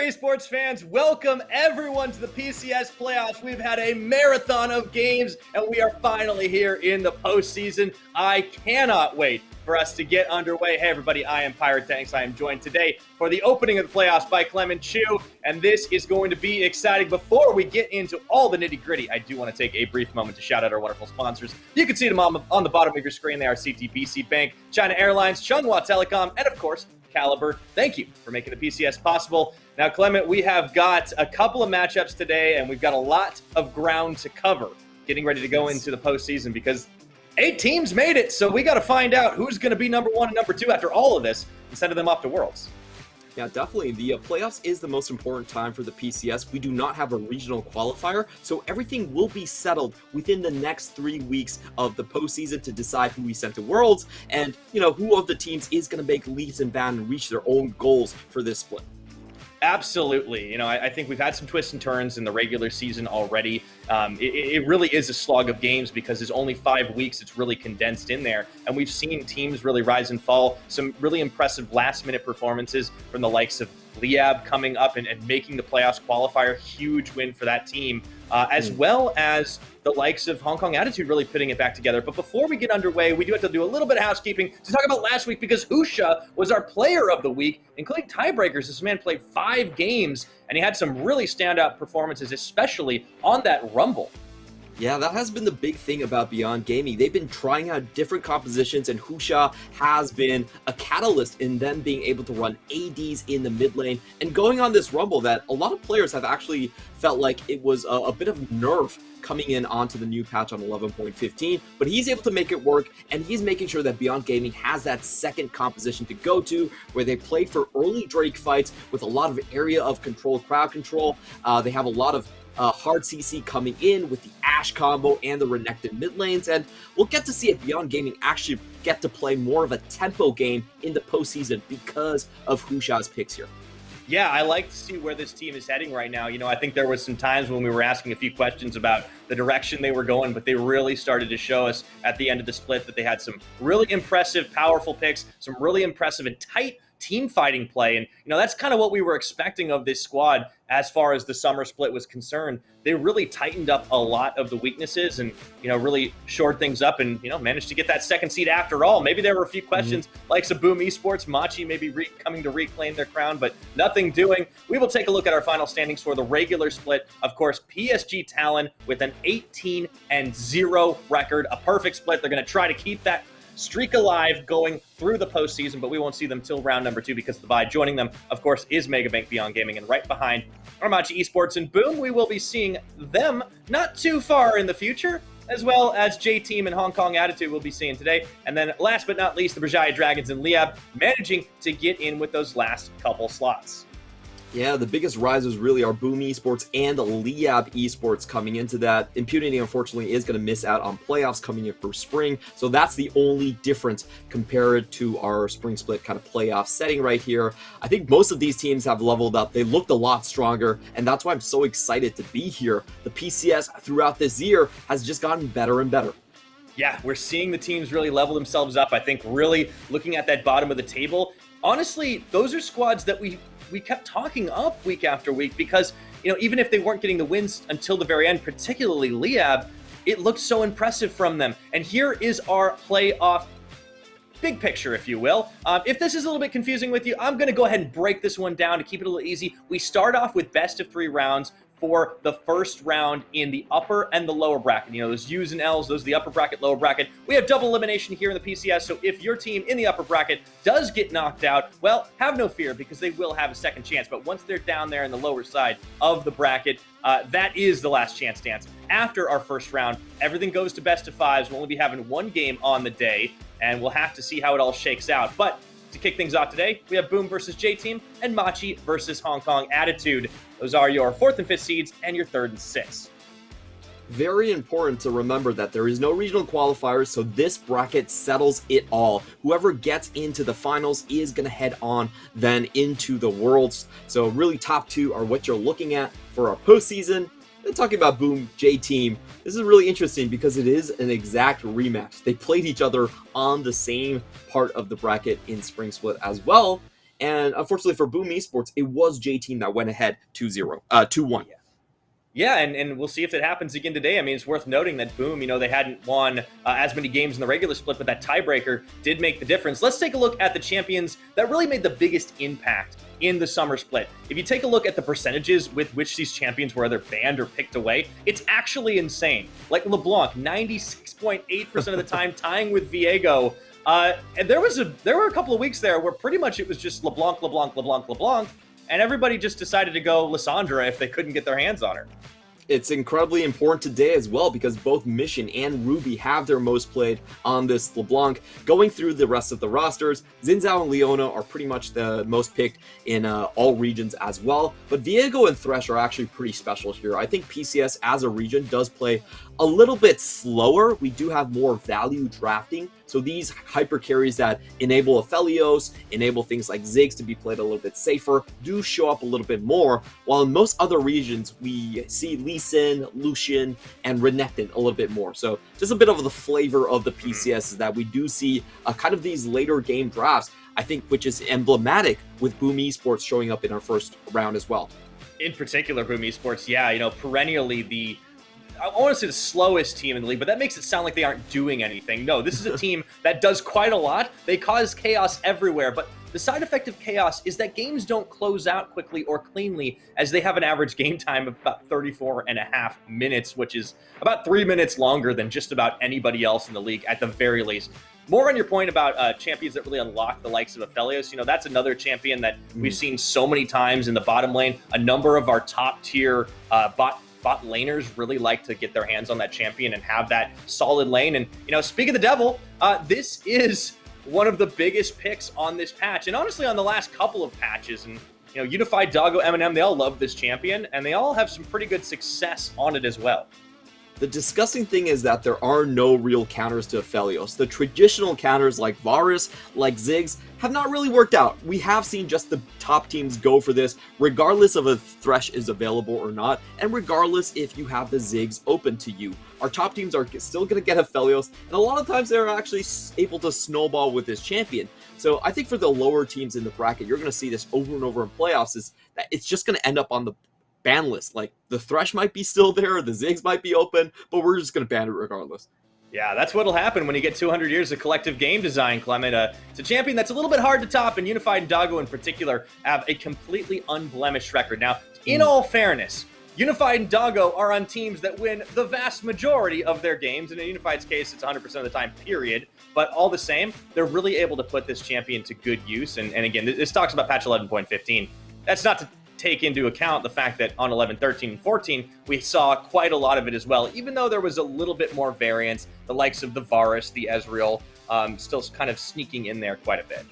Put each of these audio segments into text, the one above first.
esports fans, welcome everyone to the PCS playoffs. We've had a marathon of games and we are finally here in the postseason. I cannot wait for us to get underway. Hey everybody, I am Pirate Tanks. I am joined today for the opening of the playoffs by Clement Chu, and this is going to be exciting. Before we get into all the nitty gritty, I do want to take a brief moment to shout out our wonderful sponsors. You can see them on the bottom of your screen. They are CTBC Bank, China Airlines, Chunghwa Telecom, and of course, Caliber. Thank you for making the PCS possible. Now, Clement, we have got a couple of matchups today, and we've got a lot of ground to cover getting ready to go into the postseason because 8 teams made it, so we got to find out who's going to be number 1 and number 2 after all of this and send them off to Worlds. Yeah, definitely. The playoffs is the most important time for the PCS. We do not have a regional qualifier, so everything will be settled within the next 3 weeks of the postseason to decide who we send to Worlds and, who of the teams is going to make leaps and bounds and reach their own goals for this split. Absolutely. I think we've had some twists and turns in the regular season already. It really is a slog of games because there's only 5 weeks. It's really condensed in there. And we've seen teams really rise and fall. Some really impressive last-minute performances from the likes of Liab coming up and making the playoffs qualifier. Huge win for that team, as well as the likes of Hong Kong Attitude really putting it back together. But before we get underway, we do have to do a little bit of housekeeping to talk about last week because Husha was our player of the week, including tiebreakers. This man played 5 games, and he had some really standout performances, especially on that Rumble. Yeah, that has been the big thing about Beyond Gaming. They've been trying out different compositions, and Husha has been a catalyst in them being able to run ADs in the mid lane and going on this Rumble that a lot of players have actually felt like it was a bit of nerf coming in onto the new patch on 11.15, but he's able to make it work, and he's making sure that Beyond Gaming has that second composition to go to, where they play for early Drake fights with a lot of area of control, crowd control. They have a lot of hard CC coming in with the Ashe combo and the Renekton mid lanes, and we'll get to see if Beyond Gaming actually get to play more of a tempo game in the postseason because of Husha's picks here. Yeah, I like to see where this team is heading right now. I think there was some times when we were asking a few questions about the direction they were going, but they really started to show us at the end of the split that they had some really impressive, powerful picks, some really impressive and tight team fighting play. And, that's kind of what we were expecting of this squad as far as the summer split was concerned. They really tightened up a lot of the weaknesses and, really shored things up and, managed to get that second seed after all. Maybe there were a few questions like some Boom Esports, Machi maybe coming to reclaim their crown, but nothing doing. We will take a look at our final standings for the regular split. Of course, PSG Talon with an 18-0 record, a perfect split. They're going to try to keep that streak alive going through the postseason, but we won't see them till round number 2 because of the bye. Joining them, of course, is Megabank Beyond Gaming, and right behind Armachi Esports and Boom, we will be seeing them not too far in the future, as well as J-Team and Hong Kong Attitude we'll be seeing today. And then last but not least, the Brajaya Dragons and Liab managing to get in with those last couple slots. Yeah, the biggest risers really are Boom Esports and Liab Esports coming into that. Impunity, unfortunately, is going to miss out on playoffs coming in for spring, so that's the only difference compared to our spring split kind of playoff setting right here. I think most of these teams have leveled up. They looked a lot stronger, and that's why I'm so excited to be here. The PCS throughout this year has just gotten better and better. Yeah, we're seeing the teams really level themselves up. I think really looking at that bottom of the table, honestly, those are squads that we kept talking up week after week because, even if they weren't getting the wins until the very end, particularly Liab, it looked so impressive from them. And here is our playoff big picture, if you will. If this is a little bit confusing with you, I'm going to go ahead and break this one down to keep it a little easy. We start off with best of 3 rounds for the first round in the upper and the lower bracket. Those U's and L's, those are the upper bracket, lower bracket. We have double elimination here in the PCS, so if your team in the upper bracket does get knocked out, well, have no fear because they will have a second chance. But once they're down there in the lower side of the bracket, that is the last chance dance. After our first round, everything goes to best of 5s. We'll only be having 1 game on the day, and we'll have to see how it all shakes out. But to kick things off today, we have Boom versus J-Team and Machi versus Hong Kong Attitude. Those are your 4th and 5th seeds and your 3rd and 6th. Very important to remember that there is no regional qualifiers, so this bracket settles it all. Whoever gets into the finals is going to head on then into the Worlds. So really top 2 are what you're looking at for our postseason. And talking about Boom J-Team, this is really interesting because it is an exact rematch. They played each other on the same part of the bracket in Spring Split as well. And unfortunately for Boom Esports, it was J Team that went ahead 2-1. Yeah, and we'll see if it happens again today. I mean, it's worth noting that Boom, they hadn't won as many games in the regular split, but that tiebreaker did make the difference. Let's take a look at the champions that really made the biggest impact in the summer split. If you take a look at the percentages with which these champions were either banned or picked away, it's actually insane. Like LeBlanc, 96.8% of the time, tying with Viego. And there were a couple of weeks there where pretty much it was just LeBlanc, and everybody just decided to go Lissandra if they couldn't get their hands on her. It's incredibly important today as well because both Mission and Ruby have their most played on this LeBlanc. Going through the rest of the rosters, Xinzhao and Leona are pretty much the most picked in all regions as well. But Viego and Thresh are actually pretty special here. I think PCS as a region does play a little bit slower. We do have more value drafting. So these hyper carries that enable Aphelios, enable things like Ziggs to be played a little bit safer, do show up a little bit more. While in most other regions, we see Lee Sin, Lucian, and Renekton a little bit more. So just a bit of the flavor of the PCS is that we do see kind of these later game drafts, I think, which is emblematic with Boom Esports showing up in our first round as well. In particular, Boom Esports, perennially I want to say the slowest team in the league, but that makes it sound like they aren't doing anything. No, this is a team that does quite a lot. They cause chaos everywhere, but the side effect of chaos is that games don't close out quickly or cleanly, as they have an average game time of about 34.5 minutes, which is about 3 minutes longer than just about anybody else in the league at the very least. More on your point about champions that really unlock the likes of Aphelios, that's another champion that we've seen so many times in the bottom lane. A number of our top tier bot laners really like to get their hands on that champion and have that solid lane. And, speak of the devil, this is one of the biggest picks on this patch. And honestly, on the last couple of patches, and, Unified, Doggo, Eminem, they all love this champion, and they all have some pretty good success on it as well. The disgusting thing is that there are no real counters to Aphelios. The traditional counters like Varus, like Ziggs, have not really worked out. We have seen just the top teams go for this, regardless of if Thresh is available or not, and regardless if you have the Ziggs open to you. Our top teams are still going to get Aphelios, and a lot of times they're actually able to snowball with this champion. So I think for the lower teams in the bracket, you're going to see this over and over in playoffs, is that it's just going to end up on the ban list. Like, the Thresh might be still there, the Ziggs might be open, but we're just going to ban it regardless. Yeah, that's what'll happen when you get 200 years of collective game design, Clement. It's a champion that's a little bit hard to top, and Unified and Doggo in particular have a completely unblemished record. Now, in all fairness, Unified and Doggo are on teams that win the vast majority of their games, and in Unified's case, it's 100% of the time, period. But all the same, they're really able to put this champion to good use, and again, this talks about patch 11.15. That's not to take into account the fact that on 11, 13, and 14, we saw quite a lot of it as well, even though there was a little bit more variance, the likes of the Varus, the Ezreal, still kind of sneaking in there quite a bit.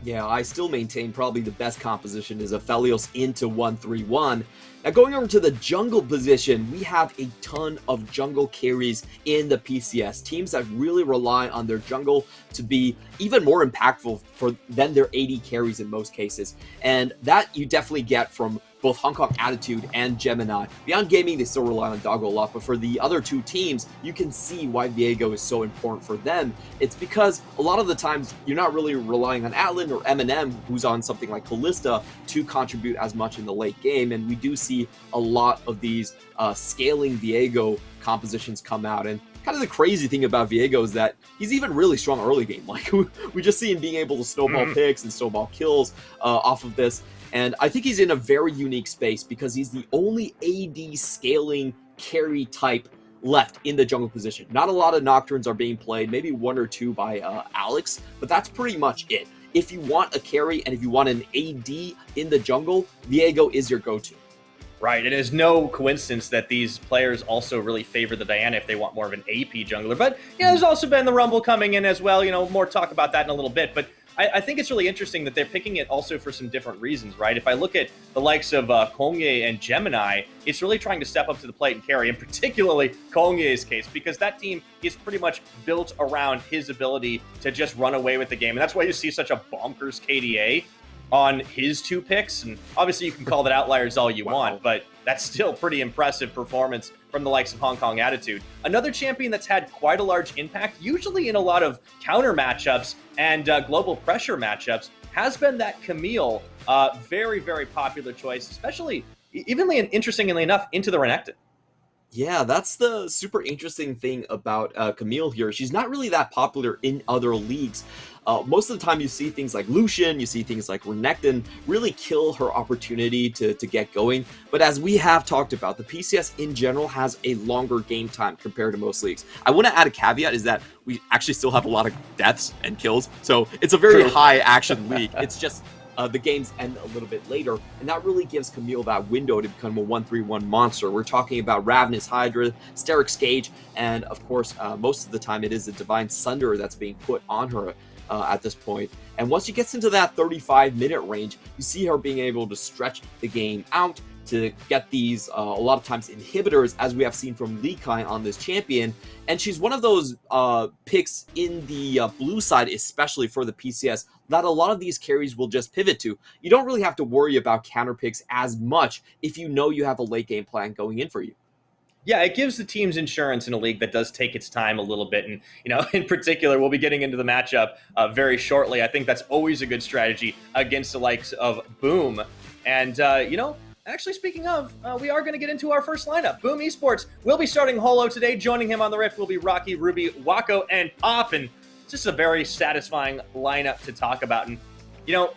Yeah, I still maintain probably the best composition is Aphelios into 1-3-1. Now going over to the jungle position, we have a ton of jungle carries in the PCS. Teams that really rely on their jungle to be even more impactful than their AD carries in most cases. And that you definitely get from both Hong Kong Attitude and Gemini. Beyond Gaming, they still rely on Doggo a lot, but for the other two teams, you can see why Viego is so important for them. It's because a lot of the times, you're not really relying on Atlan or Eminem, who's on something like Callista, to contribute as much in the late game, and we do see a lot of these scaling Viego compositions come out. And kind of the crazy thing about Viego is that he's even really strong early game. Like, we just see him being able to snowball picks and snowball kills off of this. And I think he's in a very unique space because he's the only AD scaling carry type left in the jungle position. Not a lot of Nocturnes are being played, maybe one or two by Alex, but that's pretty much it. If you want a carry and if you want an AD in the jungle, Viego is your go-to. Right, it is no coincidence that these players also really favor the Diana if they want more of an AP jungler. But yeah, there's also been the Rumble coming in as well. More talk about that in a little bit. But I think it's really interesting that they're picking it also for some different reasons, right? If I look at the likes of Kongye and Gemini, it's really trying to step up to the plate and carry, and particularly Kongye's case, because that team is pretty much built around his ability to just run away with the game. And that's why you see such a bonkers KDA on his two picks. And obviously you can call that outliers all you want, but that's still pretty impressive performance from the likes of Hong Kong Attitude. Another champion that's had quite a large impact, usually in a lot of counter matchups and global pressure matchups, has been that Camille. Very, very popular choice, especially evenly and interestingly enough, into the Renekton. Yeah, that's the super interesting thing about Camille here. She's not really that popular in other leagues. Most of the time you see things like Lucian, you see things like Renekton really kill her opportunity to get going. But as we have talked about, the PCS in general has a longer game time compared to most leagues. I want to add a caveat is that we actually still have a lot of deaths and kills. So it's a very high action league. It's just the games end a little bit later, and that really gives Camille that window to become a 1-3-1 monster. We're talking about Ravenous Hydra, Sterix Gage, and of course, most of the time it is a Divine Sunder that's being put on her at this point. And once she gets into that 35-minute range, you see her being able to stretch the game out to get these, a lot of times, inhibitors, as we have seen from Lee Kai on this champion. And she's one of those picks in the blue side, especially for the PCS, that a lot of these carries will just pivot to. You don't really have to worry about counter picks as much if you know you have a late game plan going in for you. Yeah, it gives the teams insurance in a league that does take its time a little bit. And, in particular, we'll be getting into the matchup very shortly. I think that's always a good strategy against the likes of Boom. And, actually, speaking of, we are going to get into our first lineup. Boom Esports will be starting Holo today. Joining him on the Rift will be Rocky, Ruby, Wako, and Pop. And just a very satisfying lineup to talk about. And,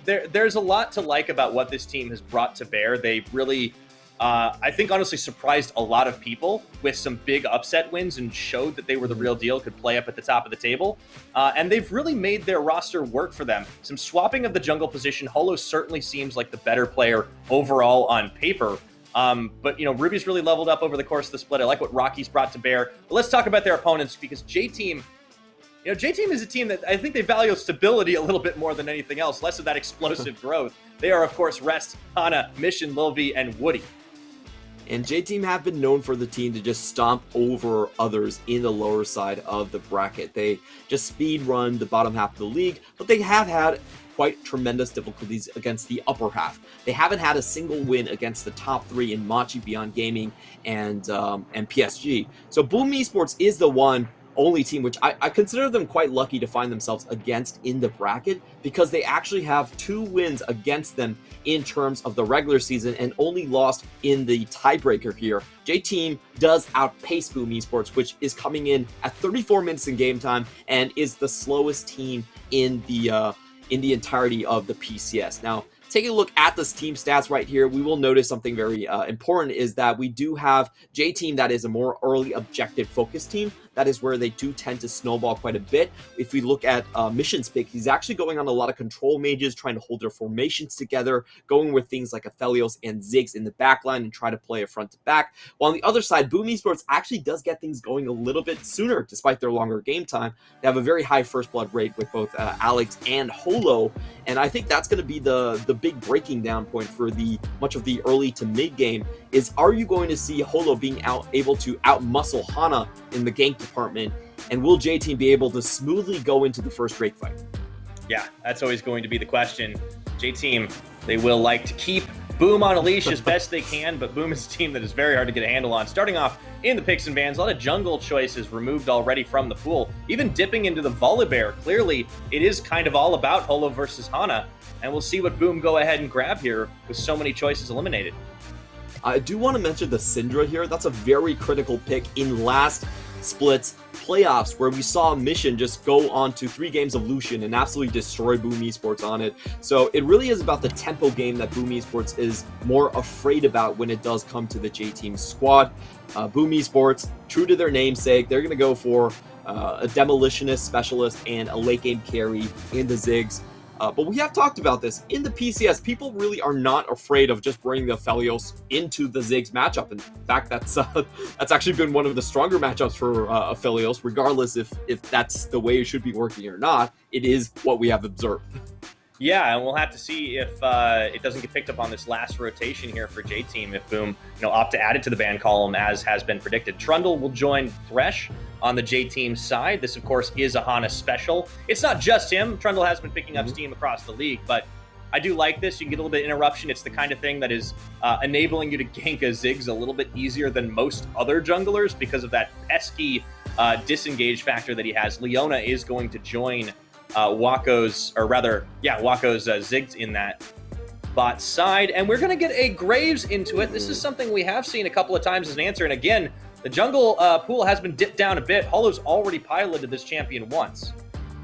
there's a lot to like about what this team has brought to bear. They really, I think, honestly surprised a lot of people with some big upset wins and showed that they were the real deal, could play up at the top of the table. And they've really made their roster work for them. Some swapping of the jungle position. Holo certainly seems like the better player overall on paper. But, Ruby's really leveled up over the course of the split. I like what Rocky's brought to bear. But let's talk about their opponents, because J-Team, J-Team is a team that I think they value stability a little bit more than anything else, less of that explosive growth. They are, of course, Rest, Hana, Mission, Lilvi, and Woody. And J-Team have been known for the team to just stomp over others in the lower side of the bracket. They just speed run the bottom half of the league, but they have had quite tremendous difficulties against the upper half. They haven't had a single win against the top three in Machi, Beyond Gaming, and PSG. So Boom Esports is the only team which I consider them quite lucky to find themselves against in the bracket, because they actually have 2 wins against them in terms of the regular season and only lost in the tiebreaker here. J-Team does outpace Boom Esports, which is coming in at 34 minutes in game time and is the slowest team in the entirety of the PCS. Now, taking a look at this team stats right here, we will notice something very important is that we do have J-Team that is a more early objective focused team. That is where they do tend to snowball quite a bit. If we look at Mission's pick, he's actually going on a lot of control mages, trying to hold their formations together, going with things like Aphelios and Ziggs in the backline and try to play a front to back. While on the other side, Boom Esports actually does get things going a little bit sooner, despite their longer game time. They have a very high first blood rate with both Alex and Holo, and I think that's going to be the big breaking down point for the much of the early to mid game. Is, are you going to see Holo being able to out-muscle Hana in the gank department, and will J-Team be able to smoothly go into the first Drake fight? Yeah, that's always going to be the question. J-Team, they will like to keep Boom on a leash as best they can, but Boom is a team that is very hard to get a handle on. Starting off in the picks and bans, a lot of jungle choices removed already from the pool, even dipping into the Volibear. Clearly, it is kind of all about Holo versus Hana, and we'll see what Boom go ahead and grab here with so many choices eliminated. I do want to mention the Syndra here. That's a very critical pick in last split's playoffs, where we saw Mission just go on to 3 games of Lucian and absolutely destroy Boom Esports on it. So it really is about the tempo game that Boom Esports is more afraid about when it does come to the J-Team squad. Boom Esports, true to their namesake, they're going to go for a demolitionist specialist and a late game carry in the Ziggs. But we have talked about this. In the PCS, people really are not afraid of just bringing the Aphelios into the Ziggs matchup. In fact, that's actually been one of the stronger matchups for Aphelios, regardless if that's the way it should be working or not. It is what we have observed. Yeah, and we'll have to see if it doesn't get picked up on this last rotation here for J-Team, if Boom, opt to add it to the ban column as has been predicted. Trundle will join Thresh on the J-Team side. This, of course, is a Hana special. It's not just him. Trundle has been picking up steam across the league, but I do like this. You can get a little bit of interruption. It's the kind of thing that is enabling you to gank a Ziggs a little bit easier than most other junglers because of that pesky disengage factor that he has. Leona is going to join Waco's Ziggs in that bot side. And we're going to get a Graves into it. This is something we have seen a couple of times as an answer. And again, the jungle pool has been dipped down a bit. Hollow's already piloted this champion once.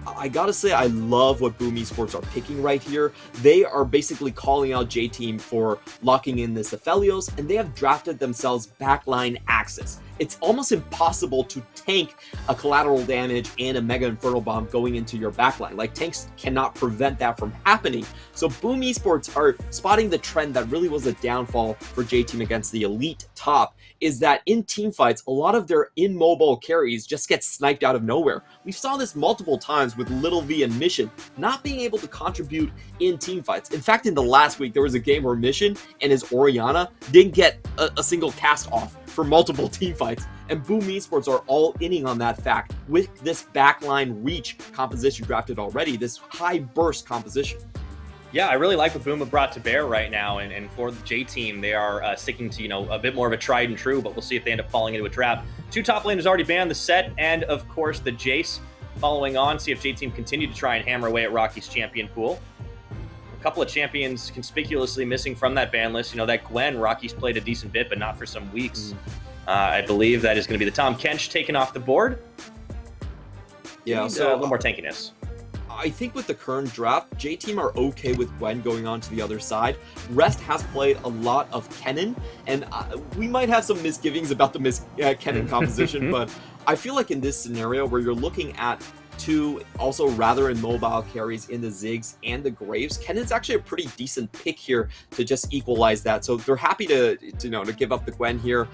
I gotta say, I love what Boom Esports are picking right here. They are basically calling out J-Team for locking in this Aphelios, and they have drafted themselves backline Axis. It's almost impossible to tank a collateral damage and a Mega Infernal Bomb going into your backline. Like, tanks cannot prevent that from happening. So Boom Esports are spotting the trend that really was a downfall for J-Team against the elite top, is that in teamfights, a lot of their immobile carries just get sniped out of nowhere. We saw this multiple times with Little V and Mission not being able to contribute in teamfights. In fact, in the last week, there was a game where Mission and his Orianna didn't get a single cast off for multiple teamfights, and Boom Esports are all inning on that fact with this backline reach composition drafted already, this high burst composition. Yeah, I really like what Boom have brought to bear right now, and for the J-Team, they are sticking to, a bit more of a tried and true, but we'll see if they end up falling into a trap. 2 top laners already banned, the Set, and of course the Jace following on. See if J-Team continue to try and hammer away at Rocky's champion pool. A couple of champions conspicuously missing from that ban list. That Gwen, Rocky's played a decent bit, but not for some weeks. I believe that is going to be the Tom Kench taken off the board. Yeah, so a little more tankiness. I think with the current draft, J-Team are okay with Gwen going on to the other side. Rest has played a lot of Kennen, and we might have some misgivings about the Kennen composition, but I feel like in this scenario where you're looking at 2 also rather immobile carries in the Ziggs and the Graves, Kennen's actually a pretty decent pick here to just equalize that. So they're happy to give up the Gwen here.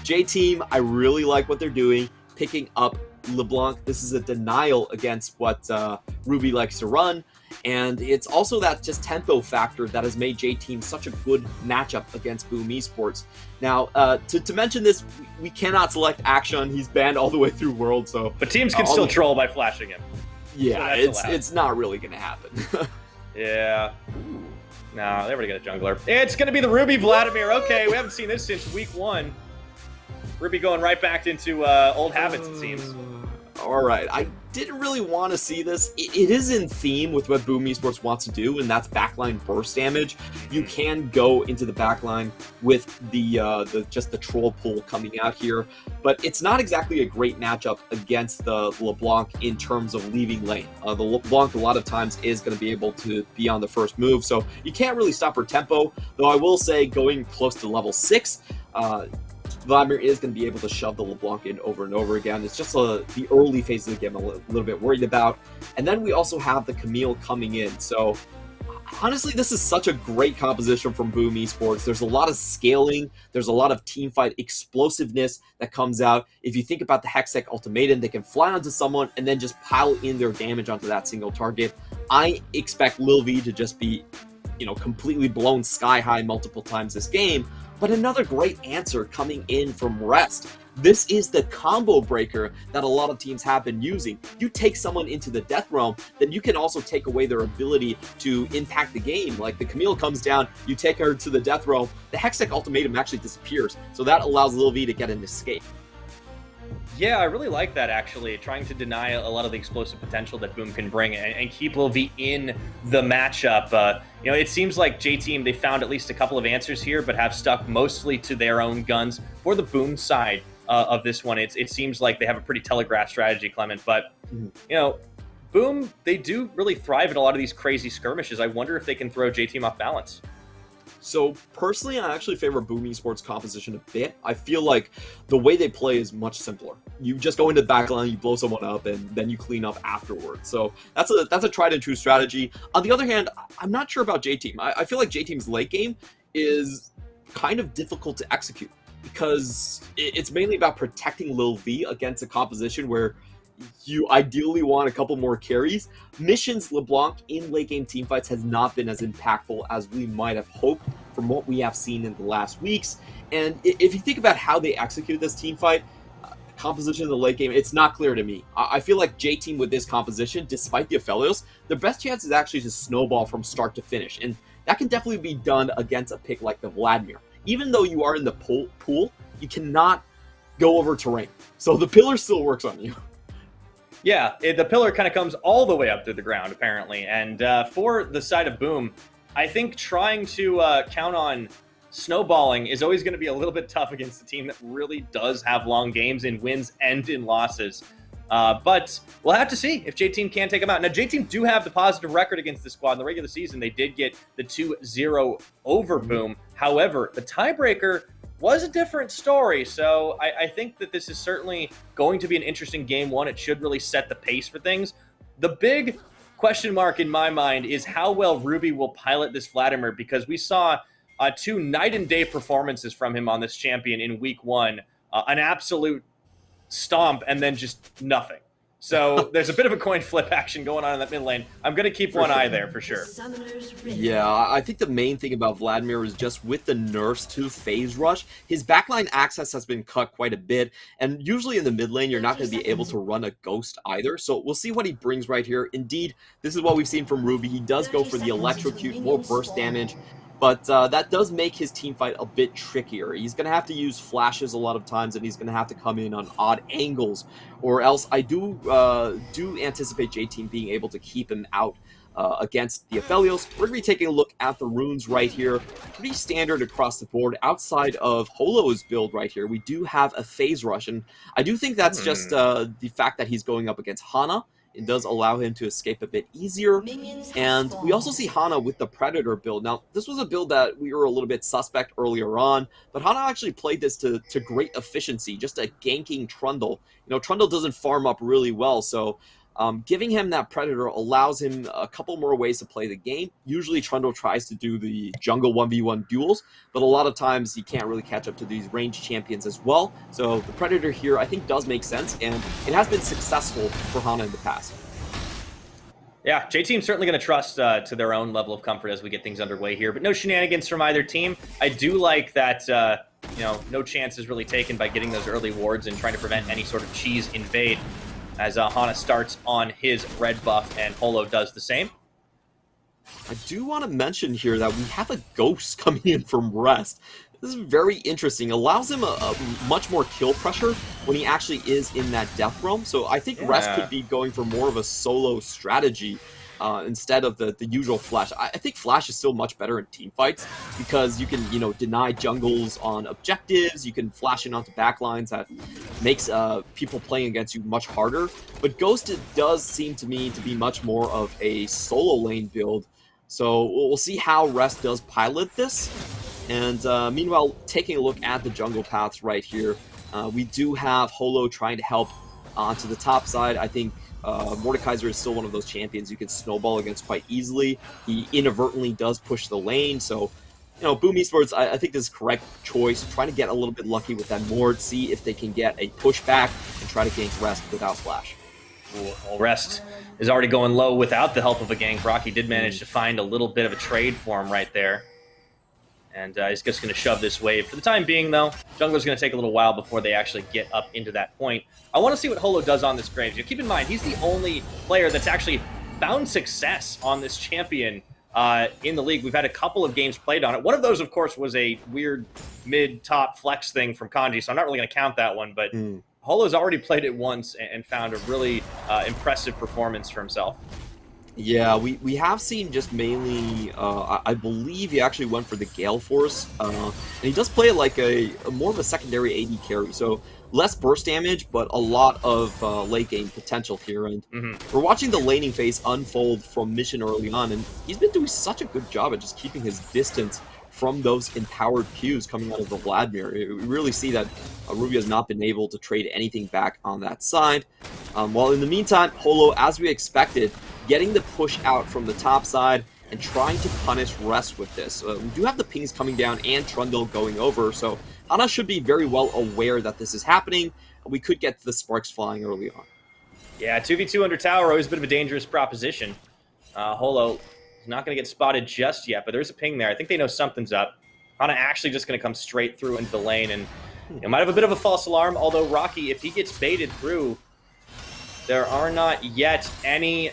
J-Team, I really like what they're doing, picking up LeBlanc. This is a denial against what Ruby likes to run, and it's also that just tempo factor that has made J-Team such a good matchup against Boom Esports. Now, to mention this, we cannot select Action. He's banned all the way through World, so... But teams can still troll by flashing him. Yeah, so it's not really going to happen. Yeah. No, they already got a jungler. It's going to be the Ruby Vladimir. Okay, we haven't seen this since week 1. Ruby going right back into old habits, it seems. All right, I didn't really want to see this. It is in theme with what Boom Esports wants to do, and that's backline burst damage. You can go into the backline with the troll pool coming out here, but it's not exactly a great matchup against the LeBlanc in terms of leaving lane. The LeBlanc a lot of times is going to be able to be on the first move, so you can't really stop her tempo. Though I will say, going close to level 6. Vladimir is going to be able to shove the LeBlanc in over and over again. It's just the early phase of the game I'm a little bit worried about. And then we also have the Camille coming in. So honestly, this is such a great composition from Boom Esports. There's a lot of scaling. There's a lot of teamfight explosiveness that comes out. If you think about the Hextech Ultimatum, they can fly onto someone and then just pile in their damage onto that single target. I expect Lil V to just be, completely blown sky high multiple times this game. But another great answer coming in from Rest. This is the combo breaker that a lot of teams have been using. You take someone into the death realm, then you can also take away their ability to impact the game. Like the Camille comes down, you take her to the death realm, the Hextech Ultimatum actually disappears. So that allows Lil V to get an escape. Yeah, I really like that, actually, trying to deny a lot of the explosive potential that Boom can bring and keep Lil V in the matchup. It seems like J-Team, they found at least a couple of answers here, but have stuck mostly to their own guns. For the Boom side of this one, it seems like they have a pretty telegraphed strategy, Clement. But, Boom, they do really thrive in a lot of these crazy skirmishes. I wonder if they can throw J-Team off balance. So personally, I actually favor Boom Esports composition a bit. I feel like the way they play is much simpler. You just go into the backline, you blow someone up, and then you clean up afterwards. So that's a tried and true strategy. On the other hand, I'm not sure about J-Team. I feel like J-Team's late game is kind of difficult to execute because it's mainly about protecting Lil V against a composition where you ideally want a couple more carries. Mission's LeBlanc in late game teamfights has not been as impactful as we might have hoped from what we have seen in the last weeks. And if you think about how they execute this teamfight, composition in the late game, it's not clear to me. I feel like J-Team with this composition, despite the Aphelios, their best chance is actually to snowball from start to finish. And that can definitely be done against a pick like the Vladimir. Even though you are in the pool, you cannot go over terrain. So the pillar still works on you. Yeah, the pillar kind of comes all the way up to the ground, apparently. And for the side of Boom, I think trying to count on snowballing is always going to be a little bit tough against a team that really does have long games in wins and in losses. But we'll have to see if J-Team can take them out. Now, J-Team do have the positive record against the squad. In the regular season, they did get the 2-0 over Boom. However, the tiebreaker was a different story. So I think that this is certainly going to be an interesting game one. It should really set the pace for things. The big question mark in my mind is how well Ruby will pilot this Vladimir, because we saw two night and day performances from him on this champion in week one. An absolute stomp and then just nothing. So there's a bit of a coin flip action going on in that mid lane. I'm going to keep one eye there for sure. Yeah, I think the main thing about Vladimir is just with the nerfs to Phase Rush, his backline access has been cut quite a bit, and usually in the mid lane, you're not going to be able to run a Ghost either, so we'll see what he brings right here. Indeed, this is what we've seen from Ruby. He does go for the Electrocute, more burst damage, but that does make his team fight a bit trickier. He's going to have to use flashes a lot of times, and he's going to have to come in on odd angles, or else I do anticipate J-Team being able to keep him out against the Aphelios. We're going to be taking a look at the runes right here. Pretty standard across the board. Outside of Holo's build right here, we do have a Phase Rush, and I do think that's just the fact that he's going up against Hana. It does allow him to escape a bit easier. And we also see Hana with the Predator build. Now, this was a build that we were a little bit suspect earlier on, but Hana actually played this to great efficiency, just a ganking Trundle. You know, Trundle doesn't farm up really well, so giving him that Predator allows him a couple more ways to play the game. Usually Trundle tries to do the jungle 1v1 duels, but a lot of times he can't really catch up to these ranged champions as well. So the Predator here I think does make sense, and it has been successful for Hana in the past. Yeah, J-Team's certainly going to trust to their own level of comfort as we get things underway here, but no shenanigans from either team. I do like that, you know, no chance is really taken by getting those early wards and trying to prevent any sort of cheese invade, as Hana starts on his red buff and Holo does the same. I do want to mention here that we have a Ghost coming in from Rest. This is very interesting. It allows him a much more kill pressure when he actually is in that death realm. So I think Rest could be going for more of a solo strategy instead of the usual Flash. I think Flash is still much better in team fights because you can, you know, deny jungles on objectives. You can flash in onto backlines. That makes people playing against you much harder. But Ghost does seem to me to be much more of a solo lane build. So we'll see how Rest does pilot this. And meanwhile, taking a look at the jungle paths right here, we do have Holo trying to help onto the top side. I think Mordekaiser is still one of those champions you can snowball against quite easily. He inadvertently does push the lane, so you know, Boom Esports, I think this is correct choice. Trying to get a little bit lucky with that Mord, see if they can get a pushback and try to gank Rest without Flash. Well, Rest is already going low without the help of a gank. Rocky did manage to find a little bit of a trade for him right there. And he's just going to shove this wave. For the time being, though, jungler's going to take a little while before they actually get up into that point. I want to see what Holo does on this Graves. You know, keep in mind, he's the only player that's actually found success on this champion in the league. We've had a couple of games played on it. One of those, of course, was a weird mid-top flex thing from Kanji, so I'm not really going to count that one. But Holo's already played it once and found a really impressive performance for himself. Yeah, we have seen just mainly, I believe he actually went for the Gale Force, and he does play like a more of a secondary AD carry, so less burst damage, but a lot of late game potential here, and we're watching the laning phase unfold from Mission early on, and he's been doing such a good job at just keeping his distance from those empowered Qs coming out of the Vladimir. We really see that Ruby has not been able to trade anything back on that side. While in the meantime, Holo, as we expected, getting the push out from the top side and trying to punish Rest with this. We do have the pings coming down and Trundle going over, so Hana should be very well aware that this is happening. We could get the sparks flying early on. Yeah, 2v2 under tower, always a bit of a dangerous proposition. Holo is not going to get spotted just yet, but there's a ping there. I think they know something's up. Hana actually just going to come straight through into the lane, and it might have a bit of a false alarm, although Rocky, if he gets baited through, there are not yet any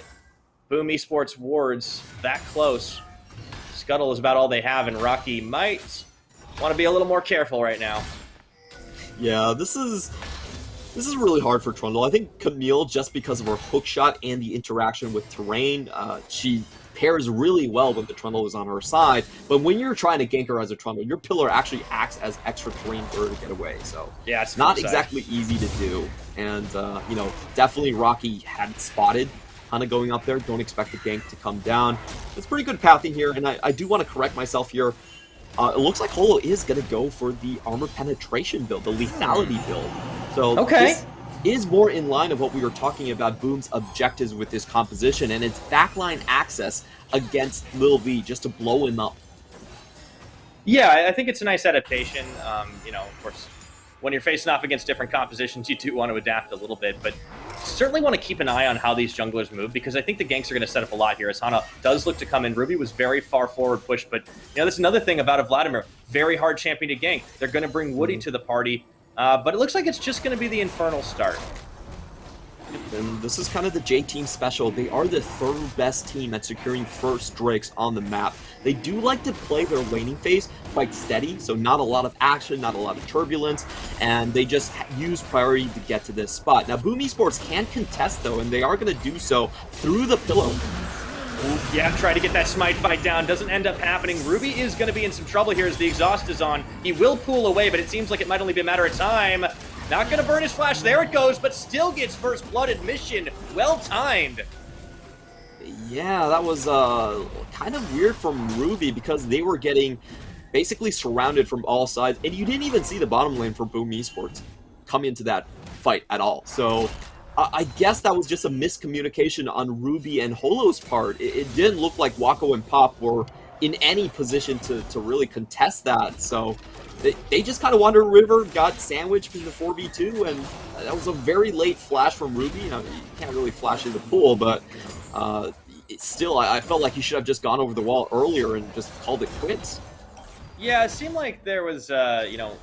Boom Esports wards that close. Scuttle is about all they have, and Rocky might want to be a little more careful right now. Yeah, this is This is really hard for Trundle. I think Camille, just because of her hook shot and the interaction with terrain, she pairs really well when the Trundle is on her side. But when you're trying to gank her as a Trundle, your pillar actually acts as extra terrain for her to get away. So yeah, it's not exactly easy to do. And, you know, definitely Rocky had spotted Hana going up there. Don't expect the gank to come down. It's pretty good pathing here. And I do want to correct myself here. It looks like Holo is going to go for the armor penetration build, the lethality build. So this is more in line of what we were talking about Boom's objectives with this composition, and it's backline access against Lil V just to blow him up. Yeah, I think it's a nice adaptation. You know, of course, when you're facing off against different compositions, you do want to adapt a little bit, but certainly want to keep an eye on how these junglers move, because I think the ganks are going to set up a lot here as Hana does look to come in. Ruby was very far forward pushed, but you know, that's another thing about a Vladimir. Very hard champion to gank. They're going to bring Woody to the party, but it looks like it's just going to be the Infernal start. And this is kind of the J team special. They are the third best team at securing first Drakes on the map. They do like to play their laning phase quite steady, so not a lot of action, not a lot of turbulence, and they just use priority to get to this spot. Now, Boom Esports can contest, though, and they are going to do so through the pillow. Ooh, yeah, try to get that smite fight down. Doesn't end up happening. Ruby is going to be in some trouble here as the exhaust is on. He will pull away, but it seems like it might only be a matter of time. Not going to burn his flash. There it goes, but still gets first blood admission. Well timed. Yeah, that was kind of weird from Ruby because they were getting basically surrounded from all sides, and you didn't even see the bottom lane for Boom Esports come into that fight at all. So I guess that was just a miscommunication on Ruby and Holo's part. It didn't look like Wako and Pop were in any position to really contest that. So they just kind of wandered river, got sandwiched in the 4v2, and that was a very late flash from Ruby. You know, you can't really flash in the pool, but still, I felt like he should have just gone over the wall earlier and just called it quits. Yeah, it seemed like there was, you know,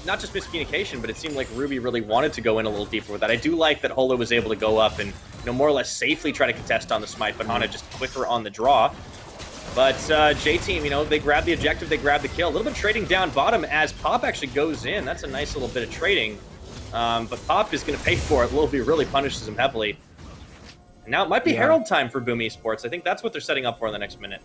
not just miscommunication, but it seemed like Ruby really wanted to go in a little deeper with that. I do like that Holo was able to go up and, you know, more or less safely try to contest on the smite, but Hana just quicker on the draw. But J-Team, you know, they grab the objective, they grab the kill. A little bit trading down bottom as Pop actually goes in. That's a nice little bit of trading. But Pop is going to pay for it. Lil V really punishes him heavily. And now it might be Herald time for Boom Esports. I think that's what they're setting up for in the next minute.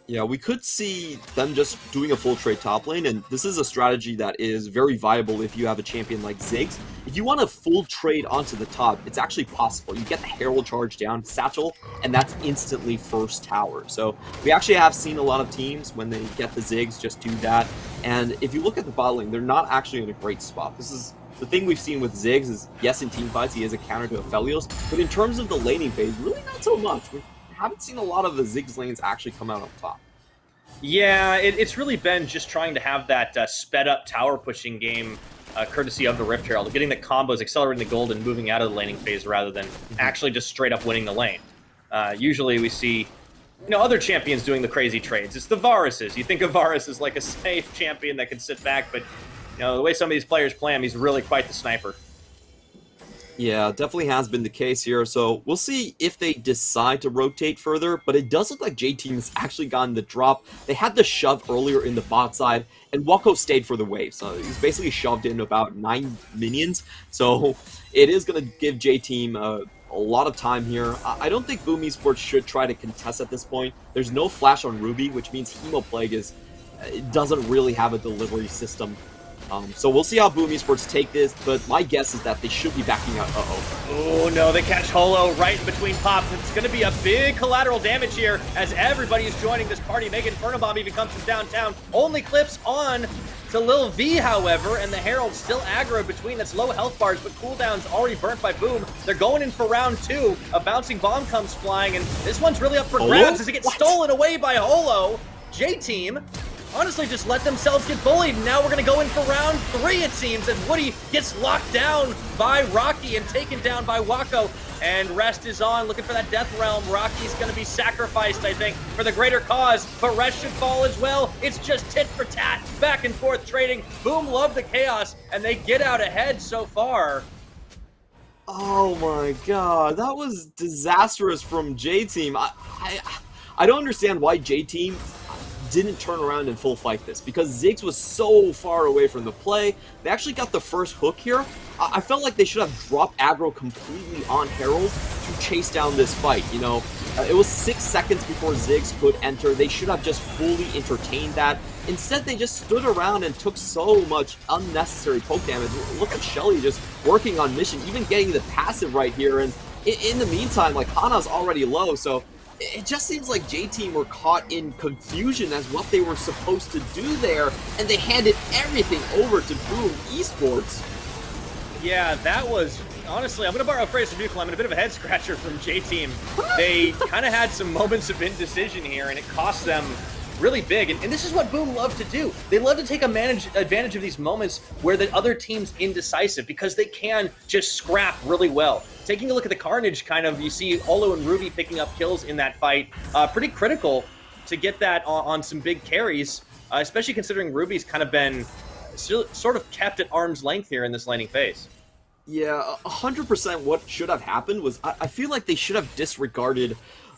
Yeah, we could see them just doing a full trade top lane, and this is a strategy that is very viable if you have a champion like Ziggs. If you want a full trade onto the top, it's actually possible. You get the Herald charge down, Satchel, and that's instantly first tower. So we actually have seen a lot of teams, when they get the Ziggs, just do that. And if you look at the bot lane, they're not actually in a great spot. This is the thing we've seen with Ziggs is, yes, in team fights, he is a counter to Aphelios, but in terms of the laning phase, really not so much. Haven't seen a lot of the Ziggs lanes actually come out on top. Yeah, it's really been just trying to have that sped up tower pushing game, courtesy of the Rift Herald, getting the combos, accelerating the gold, and moving out of the laning phase rather than actually just straight up winning the lane. Usually we see, you know, other champions doing the crazy trades. It's the Varuses. You think of Varus as like a safe champion that can sit back, but you know, the way some of these players play him, he's really quite the sniper. Yeah, definitely has been the case here, so we'll see if they decide to rotate further, but it does look like J-Team has actually gotten the drop. They had the shove earlier in the bot side, and Wako stayed for the wave, so he's basically shoved in about 9 minions, so it is going to give J-Team a lot of time here. I don't think Boom Esports should try to contest at this point. There's no flash on Ruby, which means Hemoplague doesn't really have a delivery system. So we'll see how Boom Esports take this, but my guess is that they should be backing out. Oh no, they catch Holo right in between pops. It's going to be a big collateral damage here as everybody is joining this party. Mega Inferno Bomb even comes from downtown. Only clips on to Lil V, however, and the Herald still aggroed between. That's low health bars, but cooldown's already burnt by Boom. They're going in for round 2. A bouncing bomb comes flying, and this one's really up for grabs as it gets stolen away by Holo. J-Team honestly just let themselves get bullied, and now we're going to go in for round 3, it seems, as Woody gets locked down by Rocky and taken down by Wako, and Rest is on, looking for that Death Realm. Rocky's going to be sacrificed, I think, for the greater cause, but Rest should fall as well. It's just tit for tat, back and forth trading. Boom love the chaos, and they get out ahead so far. Oh my god, that was disastrous from J-Team. I don't understand why J-Team didn't turn around and full fight this because Ziggs was so far away from the play. They actually got the first hook here. I felt like they should have dropped aggro completely on Herald to chase down this fight, you know. It was 6 seconds before Ziggs could enter. They should have just fully entertained that. Instead, they just stood around and took so much unnecessary poke damage. Look at Shelly just working on mission, even getting the passive right here. And in the meantime, like, Hana's already low, so it just seems like J-Team were caught in confusion as what they were supposed to do there, and they handed everything over to Boom Esports. Yeah, that was, honestly, I'm going to borrow a phrase from you, Clement, a bit of a head-scratcher from J-Team. They kind of had some moments of indecision here, and it cost them really big. And this is what Boom love to do. They love to take advantage of these moments where the other team's indecisive because they can just scrap really well. Taking a look at the carnage, kind of, you see Holo and Ruby picking up kills in that fight. Pretty critical to get that on some big carries, especially considering Ruby's kind of been still sort of kept at arm's length here in this laning phase. Yeah, 100% what should have happened was I feel like they should have disregarded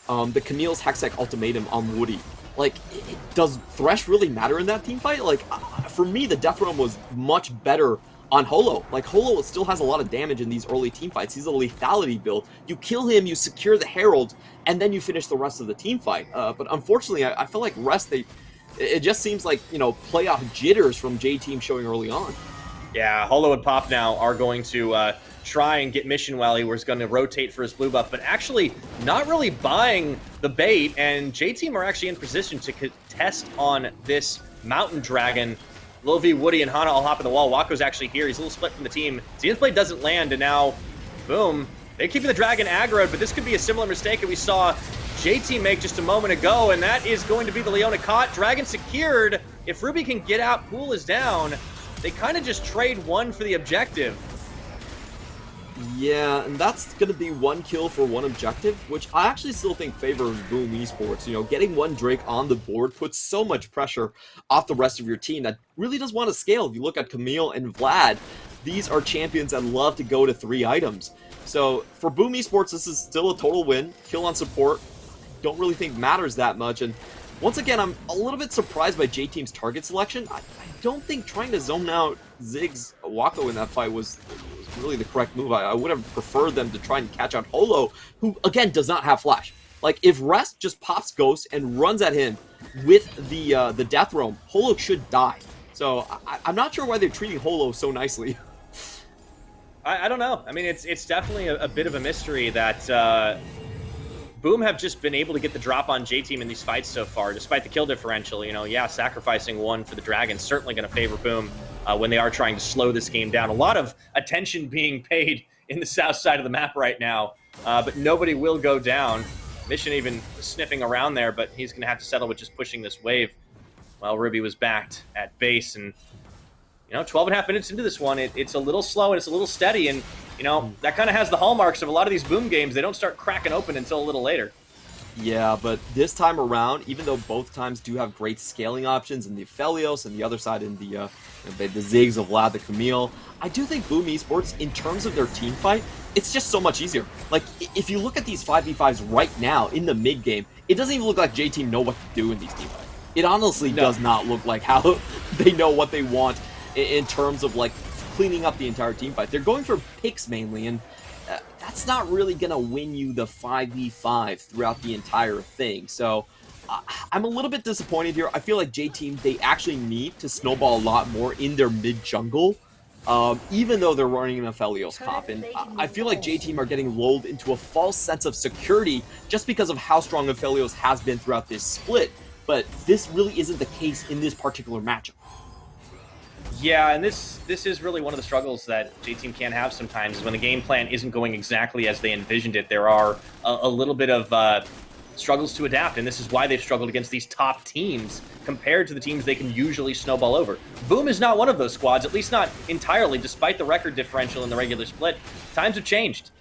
the Camille's Hextech ultimatum on Woody. Like, does Thresh really matter in that team fight? Like, for me, the Death Realm was much better on Holo. Like, Holo still has a lot of damage in these early team fights. He's a lethality build. You kill him, you secure the Herald, and then you finish the rest of the team fight. But unfortunately, I feel like rest, it just seems like, you know, playoff jitters from J-Team showing early on. Yeah, Holo and Pop now are going to try and get Mission while he was going to rotate for his blue buff, but actually not really buying the bait, and J-Team are actually in position to contest on this Mountain Dragon. Lil V, Woody, and Hana all hop in the wall. Wako's actually here. He's a little split from the team. Zenith Blade doesn't land, and now, boom, they're keeping the Dragon aggroed, but this could be a similar mistake that we saw J-Team make just a moment ago, and that is going to be the Leona caught. Dragon secured. If Ruby can get out, Pool is down. They kind of just trade one for the objective. Yeah, and that's going to be 1 kill for 1 objective, which I actually still think favors Boom Esports. You know, getting 1 Drake on the board puts so much pressure off the rest of your team that really does want to scale. If you look at Camille and Vlad, these are champions that love to go to 3 items. So for Boom Esports, this is still a total win. Kill on support, don't really think matters that much. And once again, I'm a little bit surprised by J-Team's target selection. I don't think trying to zone out Ziggs Wako in that fight was really the correct move. I would have preferred them to try and catch out Holo, who, again, does not have flash. Like, if Rest just pops Ghost and runs at him with the Death Realm, Holo should die. So I'm not sure why they're treating Holo so nicely. I don't know. I mean, it's definitely a bit of a mystery that Boom have just been able to get the drop on J-Team in these fights so far, despite the kill differential. You know, yeah, sacrificing 1 for the Dragon certainly going to favor Boom when they are trying to slow this game down. A lot of attention being paid in the south side of the map right now, but nobody will go down. Mission even sniffing around there, but he's going to have to settle with just pushing this wave. Well, Ruby was backed at base, and, you know, 12.5 minutes into this one, it's a little slow and it's a little steady, and, you know, that kind of has the hallmarks of a lot of these Boom games. They don't start cracking open until a little later. Yeah, but this time around, even though both times do have great scaling options in the Aphelios and the other side in the Ziggs of Vlad the Camille, I do think Boom Esports, in terms of their team fight, it's just so much easier. Like, if you look at these 5v5s right now in the mid game, it doesn't even look like J-Team know what to do in these team fights. It honestly does not look like how they know what they want in terms of, like, cleaning up the entire team fight. They're going for picks mainly, and that's not really going to win you the 5v5 throughout the entire thing. So I'm a little bit disappointed here. I feel like J-Team, they actually need to snowball a lot more in their mid-jungle, even though they're running an Aphelios comp. And I feel like J-Team are getting lulled into a false sense of security just because of how strong Aphelios has been throughout this split. But this really isn't the case in this particular matchup. Yeah, and this is really one of the struggles that J-Team can have sometimes, is when the game plan isn't going exactly as they envisioned it. There are a little bit of struggles to adapt, and this is why they've struggled against these top teams compared to the teams they can usually snowball over. Boom is not one of those squads, at least not entirely, despite the record differential in the regular split. Times have changed.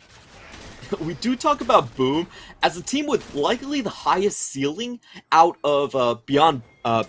We do talk about Boom as a team with likely the highest ceiling out of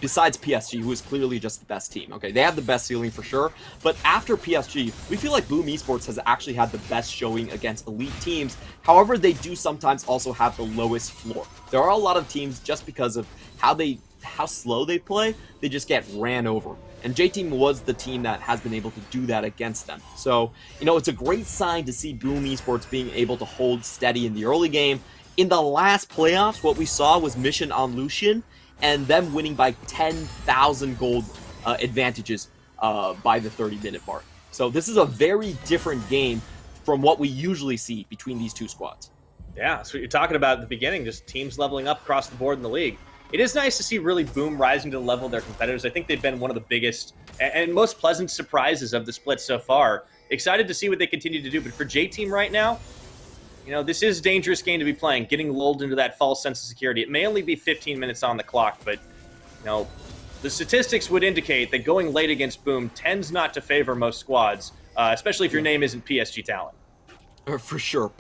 besides PSG, who is clearly just the best team. Okay, they have the best ceiling for sure, but after PSG, we feel like Boom Esports has actually had the best showing against elite teams. However, they do sometimes also have the lowest floor. There are a lot of teams, just because of how they how slow they play, they just get ran over. And J-Team was the team that has been able to do that against them. So, it's a great sign to see Boom Esports being able to hold steady in the early game. In the last playoffs, what we saw was Mission on Lucian, and them winning by 10,000 gold advantages by the 30-minute mark. So this is a very different game from what we usually see between these two squads. Yeah, that's what you're talking about at the beginning, just teams leveling up across the board in the league. It is nice to see really Boom rising to the level of their competitors. I think they've been one of the biggest and most pleasant surprises of the split so far. Excited to see what they continue to do. But for J-Team right now, this is a dangerous game to be playing, getting lulled into that false sense of security. It may only be 15 minutes on the clock, but, the statistics would indicate that going late against Boom tends not to favor most squads, especially if your name isn't PSG talent. For sure.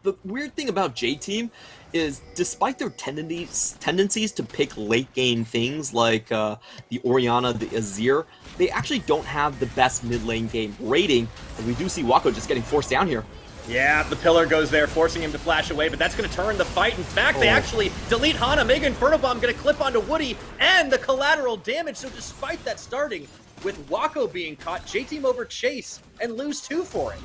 The weird thing about J-Team is, despite their tendencies to pick late-game things like the Orianna, the Azir, they actually don't have the best mid-lane game rating, and we do see Wako just getting forced down here. Yeah, the pillar goes there, forcing him to flash away, but that's going to turn the fight. In fact, they actually delete Hana. Mega Inferno Bomb going to clip onto Woody, and the collateral damage. So despite that starting, with Wako being caught, J-Team over Chase and lose 2 for it.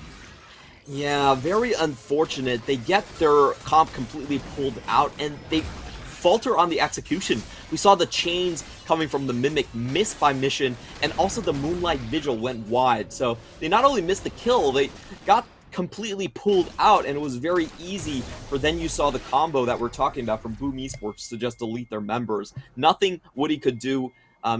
Yeah, very unfortunate. They get their comp completely pulled out, and they falter on the execution. We saw the chains coming from the Mimic miss by Mission, and also the Moonlight Vigil went wide. So they not only missed the kill, they got completely pulled out, and it was very easy for then you saw the combo that we're talking about from Boom Esports to just delete their members. Nothing Woody could do.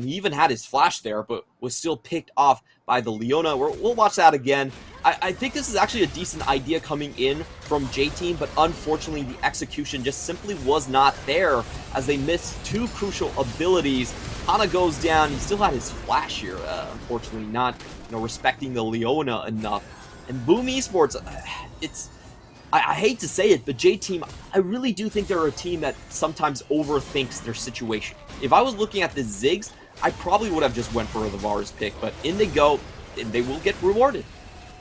He even had his flash there, but was still picked off by the Leona. We'll watch that again. I think this is actually a decent idea coming in from J-Team, but unfortunately the execution just simply was not there as they missed 2 crucial abilities. Hana goes down. He still had his flash here, unfortunately not respecting the Leona enough. And Boom Esports, I hate to say it, but J-Team, I really do think they're a team that sometimes overthinks their situation. If I was looking at the Ziggs, I probably would have just went for the Varus pick, but in they go, and they will get rewarded.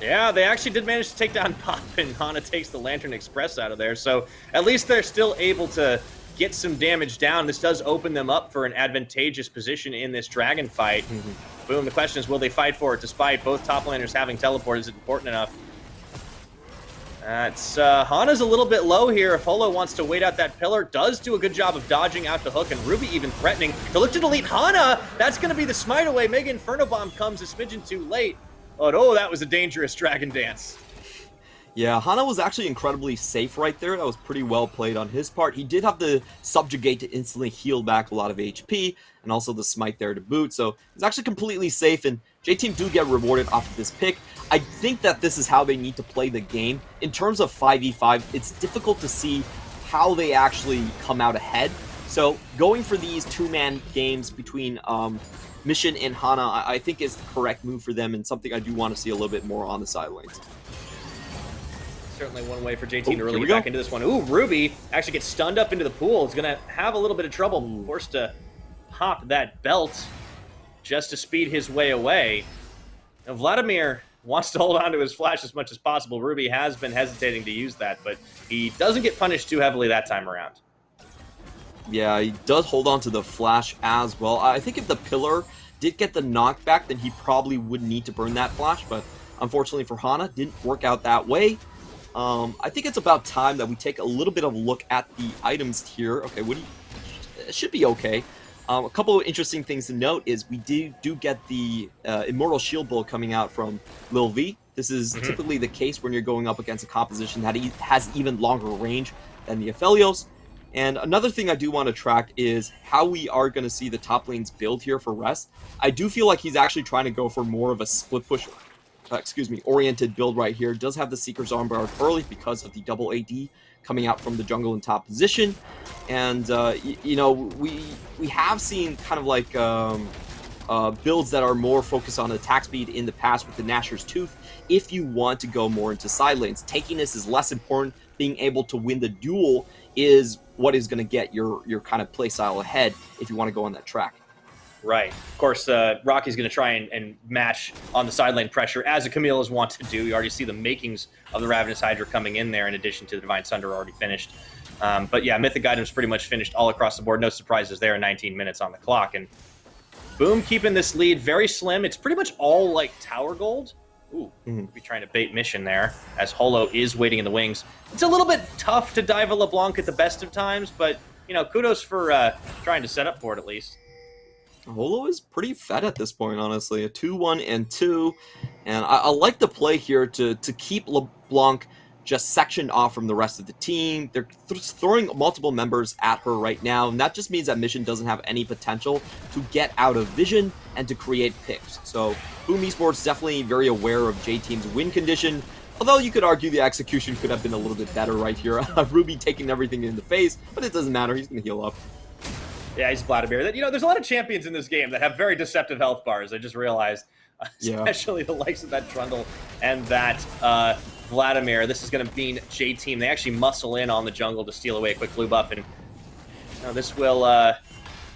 Yeah, they actually did manage to take down Pop, and Hana takes the Lantern Express out of there, so at least they're still able to get some damage down. This does open them up for an advantageous position in this Dragon fight. Boom, the question is, will they fight for it despite both top laners having teleport? Is it important enough? Hana's a little bit low here. If Holo wants to wait out that pillar, does do a good job of dodging out the hook, and Ruby even threatening to look to delete Hana. That's going to be the smite away. Mega Inferno Bomb comes a smidgen too late. Oh, that was a dangerous Dragon Dance. Yeah, Hana was actually incredibly safe right there. That was pretty well played on his part. He did have the Subjugate to instantly heal back a lot of HP, and also the Smite there to boot, so it's actually completely safe, and J-Team do get rewarded off of this pick. I think that this is how they need to play the game. In terms of 5v5, it's difficult to see how they actually come out ahead. So going for these 2-man games between Mission and Hana, I think is the correct move for them, and something I do want to see a little bit more on the side lanes. Certainly one way for J-Team to really get back into this one. Ooh, Ruby actually gets stunned up into the pool. Is going to have a little bit of trouble. Forced to pop that belt just to speed his way away. Now, Vladimir wants to hold on to his flash as much as possible. Ruby has been hesitating to use that, but he doesn't get punished too heavily that time around. Yeah, he does hold on to the flash as well. I think if the pillar did get the knockback, then he probably would need to burn that flash, but unfortunately for Hana, didn't work out that way. I think it's about time that we take a little bit of a look at the items here. Okay, it should be okay. A couple of interesting things to note is we do get the Immortal Shield Bolt coming out from Lil V. This is typically the case when you're going up against a composition that has even longer range than the Aphelios. And another thing I do want to track is how we are going to see the top lanes build here for Rest. I do feel like he's actually trying to go for more of a split push oriented build right here. Does have the Seeker's Armbar early because of the double AD coming out from the jungle in top position. And, we have seen kind of like builds that are more focused on attack speed in the past with the Nashor's Tooth. If you want to go more into side lanes, taking this is less important. Being able to win the duel is what is going to get your kind of play style ahead if you want to go on that track. Right. Of course, Rocky's going to try and match on the side lane pressure, as a Camille is wont to do. You already see the makings of the Ravenous Hydra coming in there, in addition to the Divine Sunder already finished. But yeah, Mythic items pretty much finished all across the board. No surprises there, 19 minutes on the clock. And Boom keeping this lead very slim. It's pretty much all, like, tower gold. Ooh, be trying to bait mission there, as Holo is waiting in the wings. It's a little bit tough to dive a LeBlanc at the best of times, but, you know, kudos for trying to set up for it at least. Holo is pretty fed at this point, honestly. A 2-1 and 2. And I like the play here to keep LeBlanc just sectioned off from the rest of the team. They're throwing multiple members at her right now, and that just means that Mission doesn't have any potential to get out of vision and to create picks. So Boom Esports definitely very aware of J-Team's win condition, although you could argue the execution could have been a little bit better right here. Ruby taking everything in the face, but it doesn't matter. He's going to heal up. Yeah, he's Vladimir. You know, there's a lot of champions in this game that have very deceptive health bars. I just realized, especially the likes of that Trundle and that Vladimir. This is going to mean J-Team. They actually muscle in on the jungle to steal away a quick blue buff, and this will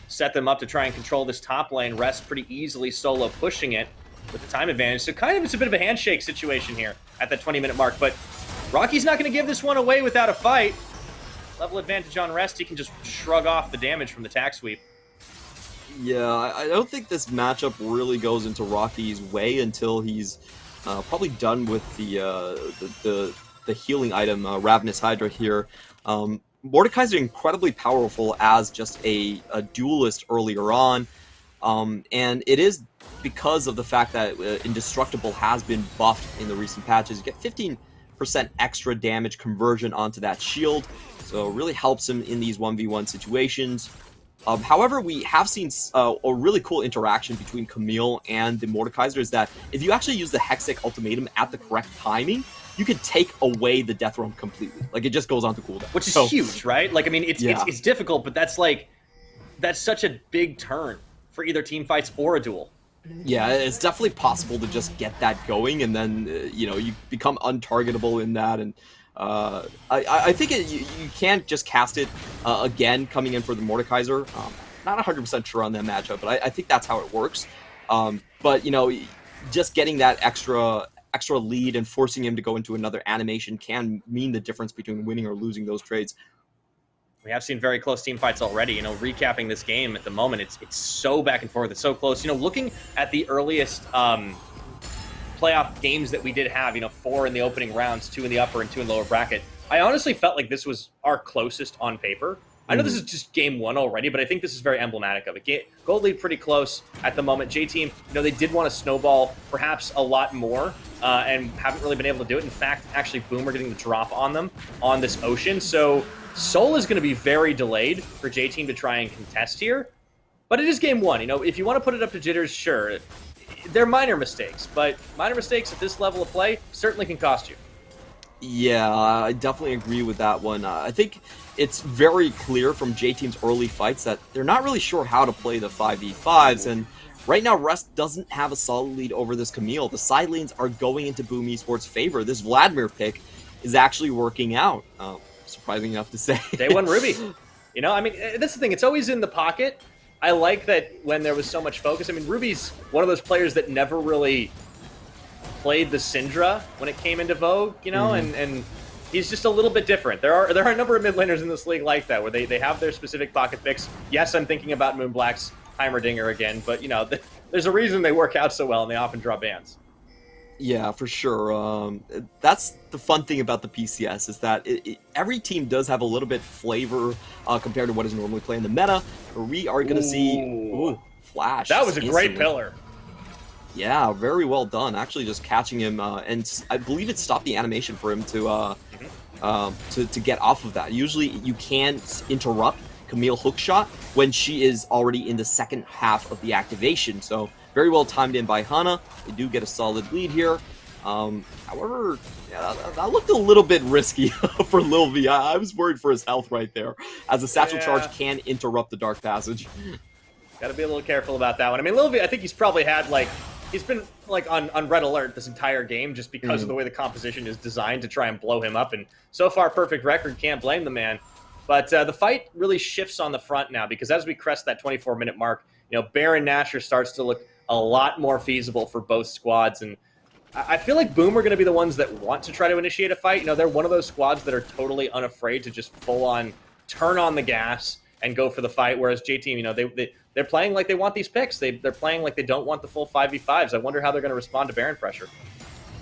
set them up to try and control this top lane. Rest pretty easily solo pushing it with the time advantage. So kind of it's a bit of a handshake situation here at the 20-minute mark, but Rocky's not going to give this one away without a fight. Level advantage on Rest. He can just shrug off the damage from the tack sweep. Yeah, I don't think this matchup really goes into Rocky's way until he's probably done with the healing item, Ravenous Hydra here. Mordekaiser incredibly powerful as just a duelist earlier on, and it is because of the fact that Indestructible has been buffed in the recent patches. You get 15% extra damage conversion onto that shield, so it really helps him in these 1v1 situations. However, we have seen a really cool interaction between Camille and the Mordekaiser, is that if you actually use the Hexic Ultimatum at the correct timing, you can take away the Death Realm completely. Like, it just goes on to cooldown. Which is huge, right? Like, I mean, it's difficult, but that's such a big turn for either team fights or a duel. Yeah, it's definitely possible to just get that going, and then, you become untargetable in that, and I think you can't just cast it again coming in for the Mordekaiser. Not 100% sure on that matchup, but I think that's how it works. But, just getting that extra lead and forcing him to go into another animation can mean the difference between winning or losing those trades. We have seen very close team fights already. Recapping this game at the moment, it's so back and forth. It's so close. Looking at the earliest playoff games that we did have, 4 in the opening rounds, 2 in the upper and 2 in lower bracket, I honestly felt like this was our closest on paper. I know this is just game 1 already, but I think this is very emblematic of it. Gold lead pretty close at the moment. J-Team, they did want to snowball perhaps a lot more and haven't really been able to do it. In fact, actually, Boom are getting the drop on them on this Ocean. So Soul is going to be very delayed for J-Team to try and contest here. But it is game 1. If you want to put it up to jitters, sure. They're minor mistakes, but minor mistakes at this level of play certainly can cost you. Yeah, I definitely agree with that one. I think it's very clear from J-Team's early fights that they're not really sure how to play the 5v5s, and right now Rest doesn't have a solid lead over this Camille. The side lanes are going into Boom Esports' favor. This Vladimir pick is actually working out, surprising enough to say. Day 1 Ruby. That's the thing. It's always in the pocket. I like that when there was so much focus. Ruby's one of those players that never really played the Syndra when it came into vogue, and he's just a little bit different. There are a number of mid laners in this league like that, where they have their specific pocket picks. Yes, I'm thinking about Moonblack's Heimerdinger again, but, there's a reason they work out so well, and they often draw bans. Yeah, for sure. That's the fun thing about the PCS, is that every team does have a little bit flavor compared to what is normally played in the meta. We are going to see Flash. That was a great pillar. Yeah, very well done. Actually, just catching him, and I believe it stopped the animation for him to get off of that. Usually, you can interrupt Camille hookshot when she is already in the second half of the activation. So very well timed in by Hana. They do get a solid lead here. However, that looked a little bit risky for Lil V. I was worried for his health right there, as a satchel charge can interrupt the Dark Passage. Got to be a little careful about that one. Lil V, I think he's probably had, he's been, on red alert this entire game just because of the way the composition is designed to try and blow him up. And so far, perfect record. Can't blame the man. But the fight really shifts on the front now, because as we crest that 24-minute mark, Baron Nashor starts to look a lot more feasible for both squads. And I feel like Boom are going to be the ones that want to try to initiate a fight. They're one of those squads that are totally unafraid to just full on turn on the gas and go for the fight. Whereas J-Team, they're playing like they want these picks. They're playing like they don't want the full 5v5s. I wonder how they're going to respond to Baron pressure.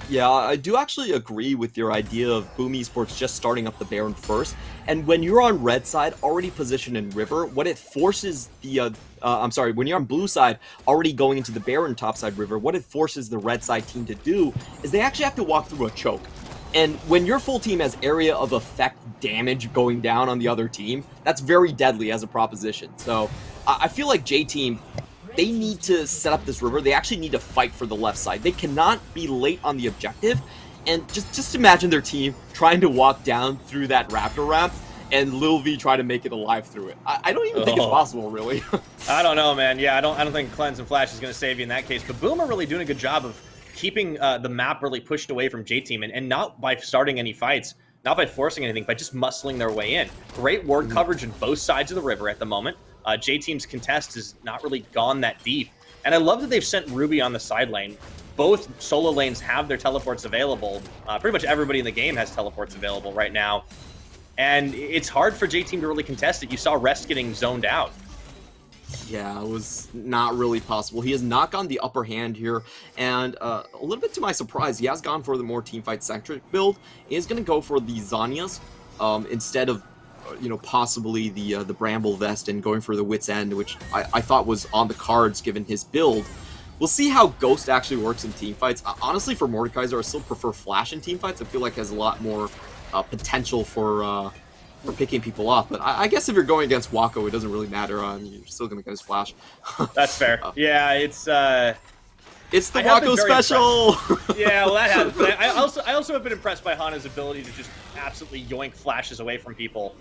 Yeah, I do actually agree with your idea of Boom Esports just starting up the Baron first. And when you're on red side, already positioned in River, what it forces the, when you're on blue side, already going into the Baron topside River, what it forces the red side team to do is they actually have to walk through a choke. And when your full team has area of effect damage going down on the other team, that's very deadly as a proposition. So I feel like J-Team, they need to set up this river. They actually need to fight for the left side. They cannot be late on the objective. And just imagine their team trying to walk down through that raptor ramp and Lil V try to make it alive through it. I don't even think it's possible, really. I don't know, man. Yeah, I don't think Cleanse and Flash is going to save you in that case. But Boom are really doing a good job of keeping the map really pushed away from J-Team, and not by starting any fights, not by forcing anything, by just muscling their way in. Great ward coverage on both sides of the river at the moment. J-Team's contest has not really gone that deep. And I love that they've sent Ruby on the side lane. Both solo lanes have their teleports available. Pretty much everybody in the game has teleports available right now. And it's hard for J-Team to really contest it. You saw Rest getting zoned out. Yeah, it was not really possible. He has not gone the upper hand here, and a little bit to my surprise, he has gone for the more teamfight-centric build. He is going to go for the Zanyas instead of possibly the Bramble Vest and going for the Wit's End, which I thought was on the cards given his build. We'll see how Ghost actually works in teamfights. Honestly, for Mordekaiser, I still prefer Flash in teamfights. I feel like it has a lot more potential for picking people off. But I guess if you're going against Wako, it doesn't really matter. You're still going to get his Flash. That's fair. Yeah, it's the Wako special! Yeah, well, that happens. But I also have been impressed by Hana's ability to just absolutely yoink flashes away from people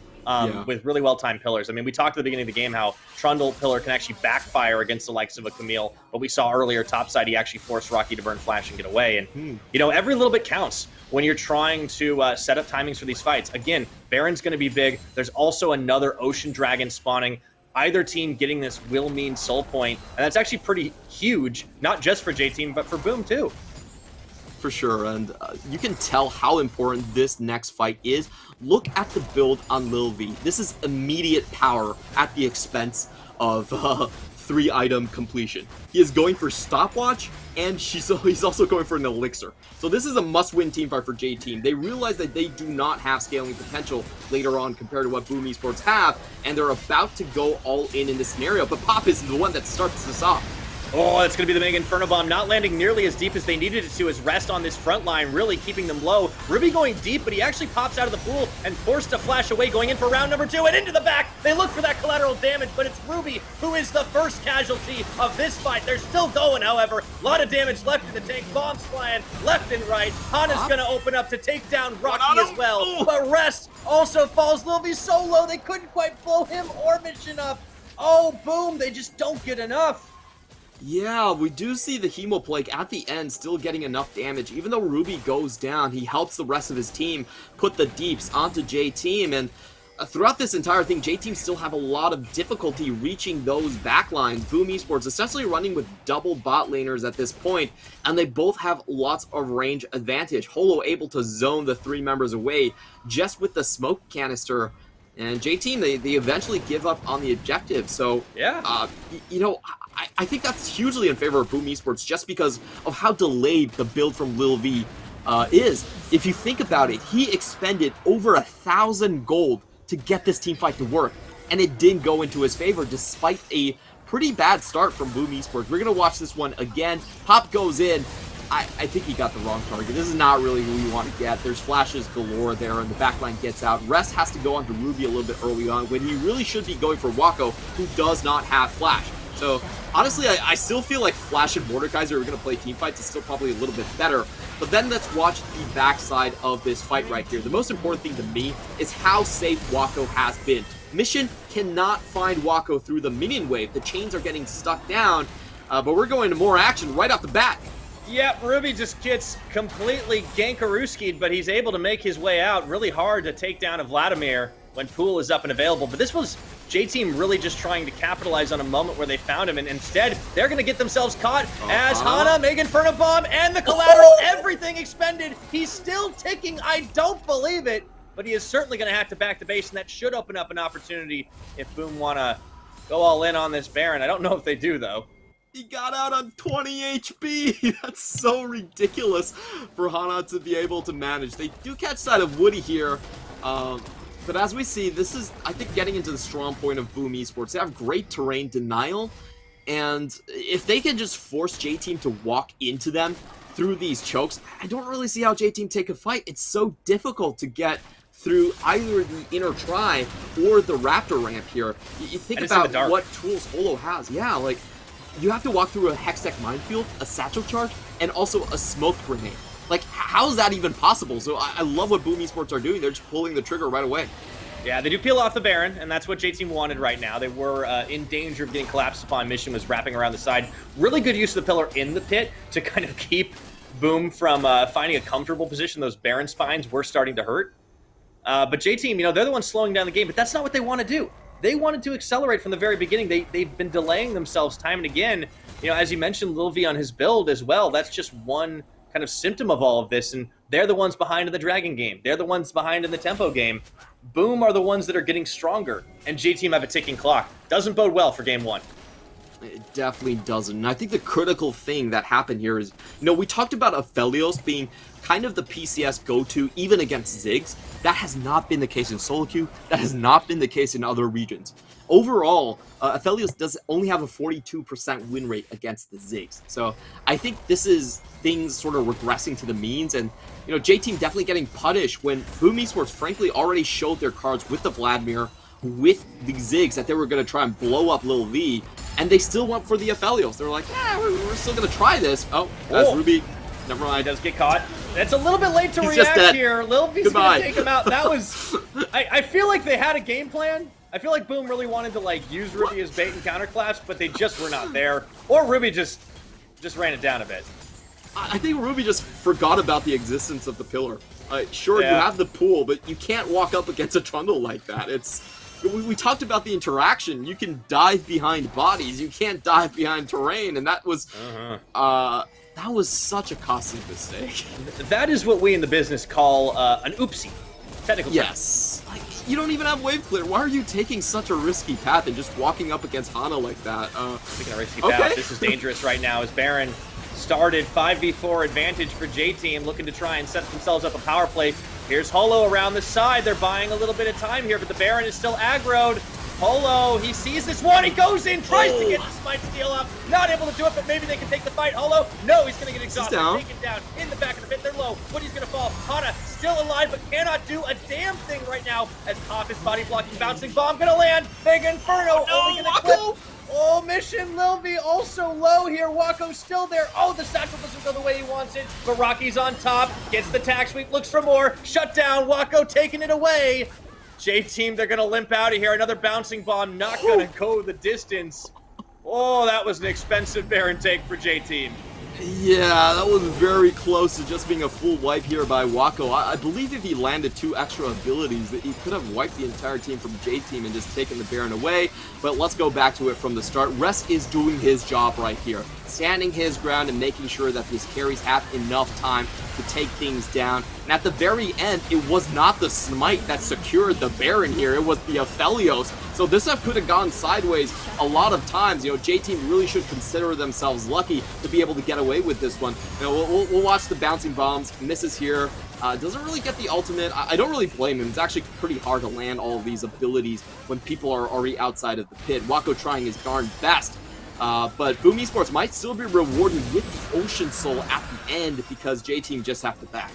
with really well-timed pillars. I mean, we talked at the beginning of the game how Trundle pillar can actually backfire against the likes of a Camille, but we saw earlier topside he actually forced Rocky to burn flash and get away. And, every little bit counts when you're trying to set up timings for these fights. Again, Baron's going to be big. There's also another Ocean Dragon spawning. Either team getting this will mean soul point, and that's actually pretty huge, not just for J-Team, but for Boom too. For sure, and you can tell how important this next fight is. Look at the build on Lil V. This is immediate power at the expense of 3-item completion. He is going for Stopwatch, and he's also going for an Elixir. So this is a must-win teamfight for J-Team. They realize that they do not have scaling potential later on compared to what Boom Esports have, and they're about to go all in this scenario. But Pop is the one that starts this off. Oh, it's going to be the Mega Inferno Bomb, not landing nearly as deep as they needed it to, as Rest on this front line, really keeping them low. Ruby going deep, but he actually pops out of the pool and forced to flash away, going in for round number 2, and into the back. They look for that collateral damage, but it's Ruby who is the first casualty of this fight. They're still going, however. A lot of damage left in the tank. Bombs flying left and right. Hana's going to open up to take down Rocky as well, but Rest also falls. Lil V so low, they couldn't quite blow him or Mission up. Oh, Boom, they just don't get enough. Yeah, we do see the Hemoplague at the end still getting enough damage. Even though Ruby goes down, he helps the rest of his team put the deeps onto J-Team, and throughout this entire thing, J-Team still have a lot of difficulty reaching those backlines. Boom Esports essentially running with double bot laners at this point, and they both have lots of range advantage. Holo able to zone the 3 members away just with the smoke canister. And J-Team, they eventually give up on the objective. So, yeah, I think that's hugely in favor of Boom Esports just because of how delayed the build from Lil V is. If you think about it, he expended over 1,000 gold to get this team fight to work, and it didn't go into his favor despite a pretty bad start from Boom Esports. We're going to watch this one again. Pop goes in. I think he got the wrong target. This is not really who you want to get. There's flashes galore there, and the backline gets out. Rest has to go on to Ruby a little bit early on when he really should be going for Wako, who does not have flash. So, honestly, I still feel like Flash and Mordekaiser are going to play teamfights. It's still probably a little bit better. But then let's watch the backside of this fight right here. The most important thing to me is how safe Wako has been. Mission cannot find Wako through the minion wave. The chains are getting stuck down, but we're going to more action right off the bat. Yep, Ruby just gets completely gankaruskied, but he's able to make his way out. Really hard to take down a Vladimir when Pool is up and available. But this was J-Team really just trying to capitalize on a moment where they found him, and instead, they're going to get themselves caught as Hana, Megan Inferno Bomb, and the collateral, everything expended. He's still ticking. I don't believe it, but he is certainly going to have to back to base, and that should open up an opportunity if Boom want to go all in on this Baron. I don't know if they do, though. He got out on 20 HP. That's so ridiculous for Hana to be able to manage. They do catch sight of Woody here. But as we see, this is, I think, getting into the strong point of Boom Esports. They have great terrain denial, and if they can just force J-Team to walk into them through these chokes, I don't really see how J-Team take a fight. It's so difficult to get through either the inner try or the Raptor ramp here. You think about what tools Holo has. Yeah, like, you have to walk through a Hextech minefield, a satchel charge, and also a smoke grenade. Like, how is that even possible? So I love what Boom Esports are doing. They're just pulling the trigger right away. Yeah, they do peel off the Baron, and that's what J-Team wanted right now. They were in danger of getting collapsed upon. Mission was wrapping around the side. Really good use of the pillar in the pit to kind of keep Boom from finding a comfortable position. Those Baron spines were starting to hurt. But J-Team, they're the ones slowing down the game, but that's not what they want to do. They wanted to accelerate from the very beginning. They've been delaying themselves time and again. As you mentioned, Lil V on his build as well. That's just one kind of symptom of all of this, and they're the ones behind in the Dragon game. They're the ones behind in the Tempo game. Boom are the ones that are getting stronger, and J-Team have a ticking clock. Doesn't bode well for game one. It definitely doesn't. And I think the critical thing that happened here is, we talked about Aphelios being kind of the PCS go-to even against Ziggs. That has not been the case in solo queue. That has not been the case in other regions. Overall, Aphelios does only have a 42% win rate against the Ziggs. So I think this is things sort of regressing to the means, and J-Team definitely getting punished when Boom Esports frankly already showed their cards with the Vladimir, with the Ziggs, that they were going to try and blow up Lil V, and they still went for the Aphelios. They were like, yeah, we're still going to try this. Oh, that's Ruby. Never mind. He does get caught. It's a little bit late to react here. Lil V's going to take him out. That was... I feel like they had a game plan. I feel like Boom really wanted to use Ruby as bait and counterclaps, but they just were not there. Or Ruby just ran it down a bit. I think Ruby just forgot about the existence of the pillar. Sure, you have the pool, but you can't walk up against a Trundle like that. We talked about the interaction. You can dive behind bodies. You can't dive behind terrain, and that was such a costly mistake. That is what we in the business call an oopsie. Technical term. Yes. You don't even have wave clear. Why are you taking such a risky path and just walking up against Hana like that? Speaking of risky path, this is dangerous right now as Baron started 5v4 advantage for J-Team, looking to try and set themselves up a power play. Here's Holo around the side. They're buying a little bit of time here, but the Baron is still aggroed. Holo, he sees this one, he goes in, tries to get the smite steal up, not able to do it, but maybe they can take the fight. Holo, no, he's gonna get exhausted, taken down in the back of the pit, they're low, Woody's gonna fall. Hana still alive, but cannot do a damn thing right now, as Toph is body blocking, bouncing bomb gonna land, big Inferno, only gonna clip. Oh, Mission Lil V also low here. Waco's still there. Oh, the satchel doesn't go the way he wants it. But Rocky's on top. Gets the tack sweep. Looks for more. Shut down. Waco taking it away. J-Team, they're going to limp out of here. Another bouncing bomb. Not going to go the distance. Oh, that was an expensive Baron take for J-Team. Yeah, that was very close to just being a full wipe here by Waco. I believe if he landed 2 extra abilities, that he could have wiped the entire team from J-Team and just taken the Baron away. But let's go back to it from the start. Rest is doing his job right here, standing his ground and making sure that his carries have enough time to take things down. And at the very end, it was not the smite that secured the Baron here, it was the Aphelios. So this could have gone sideways a lot of times. J-Team really should consider themselves lucky to be able to get away with this one. We'll watch the bouncing bombs, misses here. Doesn't really get the ultimate. I don't really blame him. It's actually pretty hard to land all of these abilities when people are already outside of the pit. Waco trying his darn best. But Boom Esports might still be rewarded with the Ocean Soul at the end because J-Team just have to back.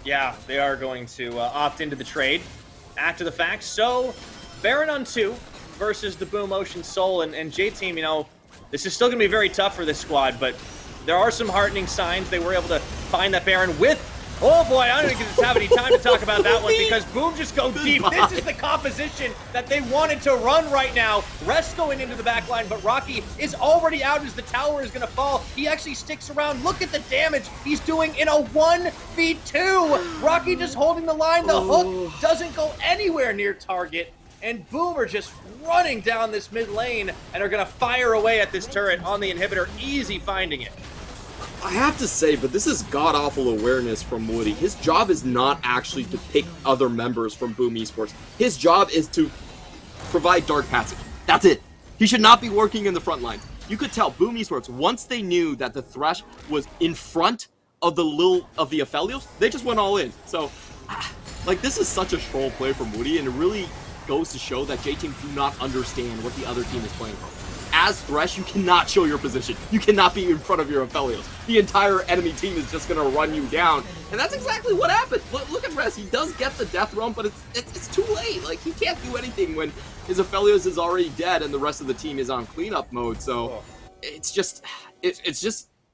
Yeah, they are going to opt into the trade after the fact. So, Baron on 2 versus the Boom Ocean Soul. And J-Team, this is still going to be very tough for this squad, but there are some heartening signs. They were able to find that Baron with... Oh boy, I don't even have any time to talk about that one because Boom just go deep. This is the composition that they wanted to run right now. Rest going into the back line, but Rocky is already out as the tower is going to fall. He actually sticks around. Look at the damage he's doing in a 1v2. Rocky just holding the line. The hook doesn't go anywhere near target. and Boom are just running down this mid lane and are going to fire away at this turret on the inhibitor, easy finding it. I have to say, but this is god-awful awareness from Woody. His job is not actually to pick other members from Boom Esports. His job is to provide dark passage. That's it. He should not be working in the front lines. You could tell Boom Esports, once they knew that the Thresh was in front of the Aphelios, they just went all in. So, like, this is such a troll play from Woody, and it really goes to show that J-Team do not understand what the other team is playing for. As Thresh, you cannot show your position. You cannot be in front of your Aphelios. The entire enemy team is just going to run you down. And that's exactly what happened. Look at Rez. He does get the death roam, but it's too late. Like, he can't do anything when his Aphelios is already dead and the rest of the team is on cleanup mode. So it's just,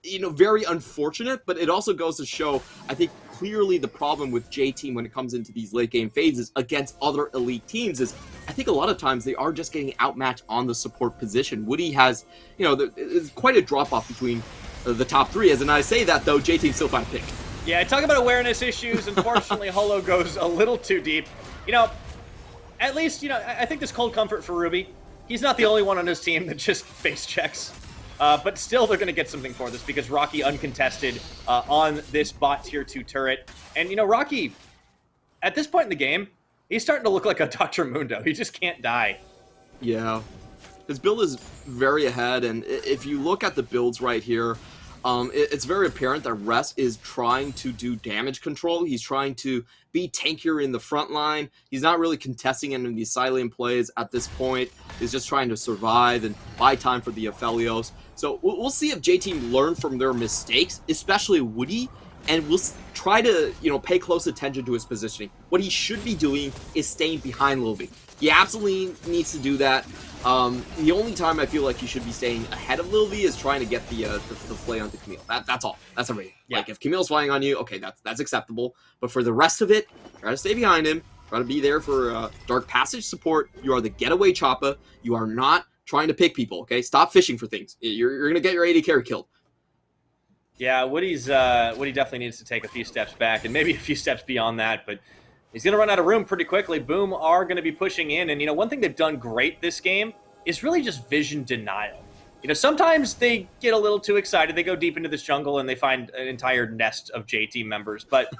you know, very unfortunate, but it also goes to show, I think, clearly the problem with J-Team when it comes into these late game phases against other elite teams is, I think a lot of times they are just getting outmatched on the support position. Woody has, you know, there's quite a drop-off between the top three. As and I say that, though, J-Team still find a pick. Yeah, talk about awareness issues. Unfortunately, Holo goes a little too deep. You know, at least, you know, I think there's cold comfort for Ruby. He's not the only one on his team that just face checks. But still, they're going to get something for this because Rocky uncontested on this bot tier 2 turret. And, you know, Rocky, at this point in the game, he's starting to look like a Dr. Mundo. He just can't die. Yeah. His build is very ahead, and if you look at the builds right here, it's very apparent that Rest is trying to do damage control. He's trying to be tankier in the front line. He's not really contesting any of these silent plays at this point. He's just trying to survive and buy time for the Aphelios. So we'll see if J-Team learn from their mistakes, especially Woody, and we'll try to, you know, pay close attention to his positioning. What he should be doing is staying behind Lilvi. He absolutely needs to do that. The only time I feel like he should be staying ahead of Lilvi is trying to get the play onto Camille. That's all. That's everything. Yeah. Like, if Camille's flying on you, okay, that's acceptable. But for the rest of it, try to stay behind him. Try to be there for Dark Passage support. You are the getaway Choppa. You are not trying to pick people, okay? Stop fishing for things. You're going to get your AD carry killed. Yeah, Woody definitely needs to take a few steps back and maybe a few steps beyond that, but he's going to run out of room pretty quickly. Boom are going to be pushing in, and, you know, one thing they've done great this game is really just vision denial. You know, sometimes they get a little too excited. They go deep into this jungle and they find an entire nest of J-Team members, but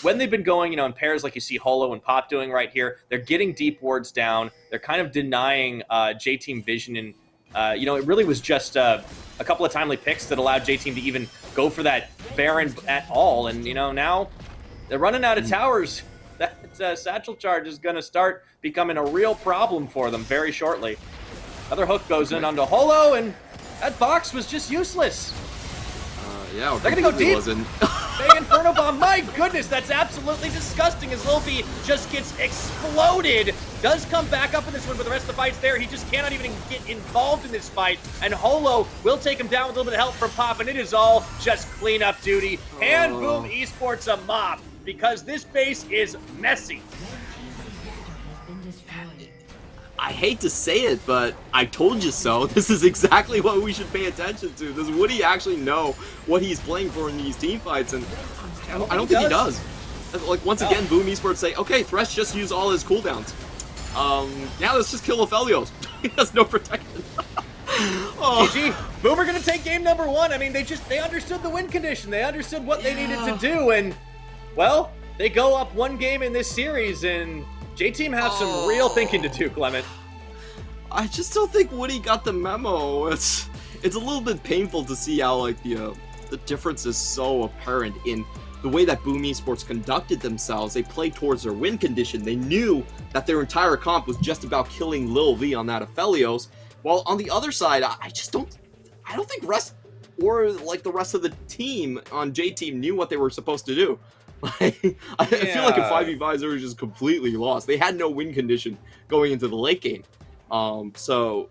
when they've been going, you know, in pairs like you see Holo and Pop doing right here, they're getting deep wards down. They're kind of denying J-Team vision, and, you know, it really was just a couple of timely picks that allowed J-Team to even go for that Baron at all. And, you know, now they're running out of towers. That satchel charge is going to start becoming a real problem for them very shortly. Another hook goes in onto Holo, and that box was just useless. Yeah, they're going to go deep. Big Inferno Bomb. My goodness, that's absolutely disgusting as Lilvi just gets exploded. Does come back up in this one, but the rest of the fight's there. He just cannot even get involved in this fight. And Holo will take him down with a little bit of help from Pop, and it is all just cleanup duty. Hand Boom Esports a mop, because this base is messy. I hate to say it, but I told you so. This is exactly what we should pay attention to. Does Woody actually know what he's playing for in these team fights? And I don't think he does. Like, once again, Boom Esports say, okay, Thresh just used all his cooldowns. Yeah, let's just kill Aphelios. He has no protection. GG. Boomer gonna take game number 1. I mean, they understood the win condition. They understood what they needed to do, and, well, they go up 1 game in this series, and J-Team have some real thinking to do, Clement. I just don't think Woody got the memo. It's a little bit painful to see how, like, the difference is so apparent in the way that Boom Esports conducted themselves. They played towards their win condition. They knew that their entire comp was just about killing Lil V on that Aphelios. While on the other side, I don't think Rest or, like, the rest of the team on J-Team knew what they were supposed to do. I feel like in 5v5s they were just completely lost. They had no win condition going into the late game. So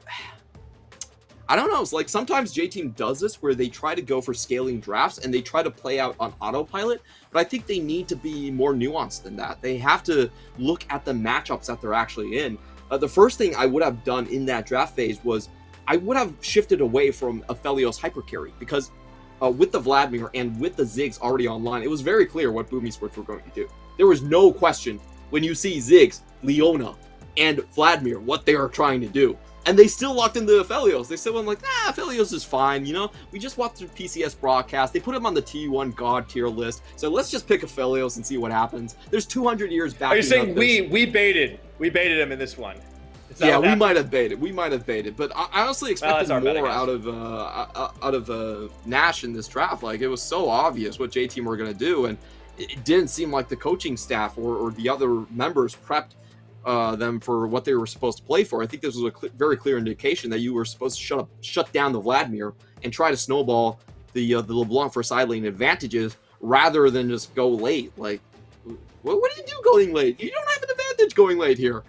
I don't know. It's like sometimes J-Team does this where they try to go for scaling drafts and they try to play out on autopilot, but I think they need to be more nuanced than that. They have to look at the matchups that they're actually in. The first thing I would have done in that draft phase was I would have shifted away from Aphelios hypercarry, because with the Vladimir and with the Ziggs already online, it was very clear what Boom Esports were going to do. There was no question when you see Ziggs, Leona, and Vladimir, what they are trying to do. And they still locked into Aphelios. They still went like, Aphelios is fine, we just watched the PCS broadcast. They put him on the T1 God tier list. So let's just pick Aphelios and see what happens. There's 200 years back. Are you saying we baited him in this one? Yeah, we might have baited. But I honestly expected more out of Nash in this draft. Like, it was so obvious what J-Team were going to do, and it didn't seem like the coaching staff or the other members prepped them for what they were supposed to play for. I think this was a very clear indication that you were supposed to shut down the Vladimir and try to snowball the LeBlanc for side lane advantages rather than just go late. Like, what do you do going late? You don't have an advantage going late here.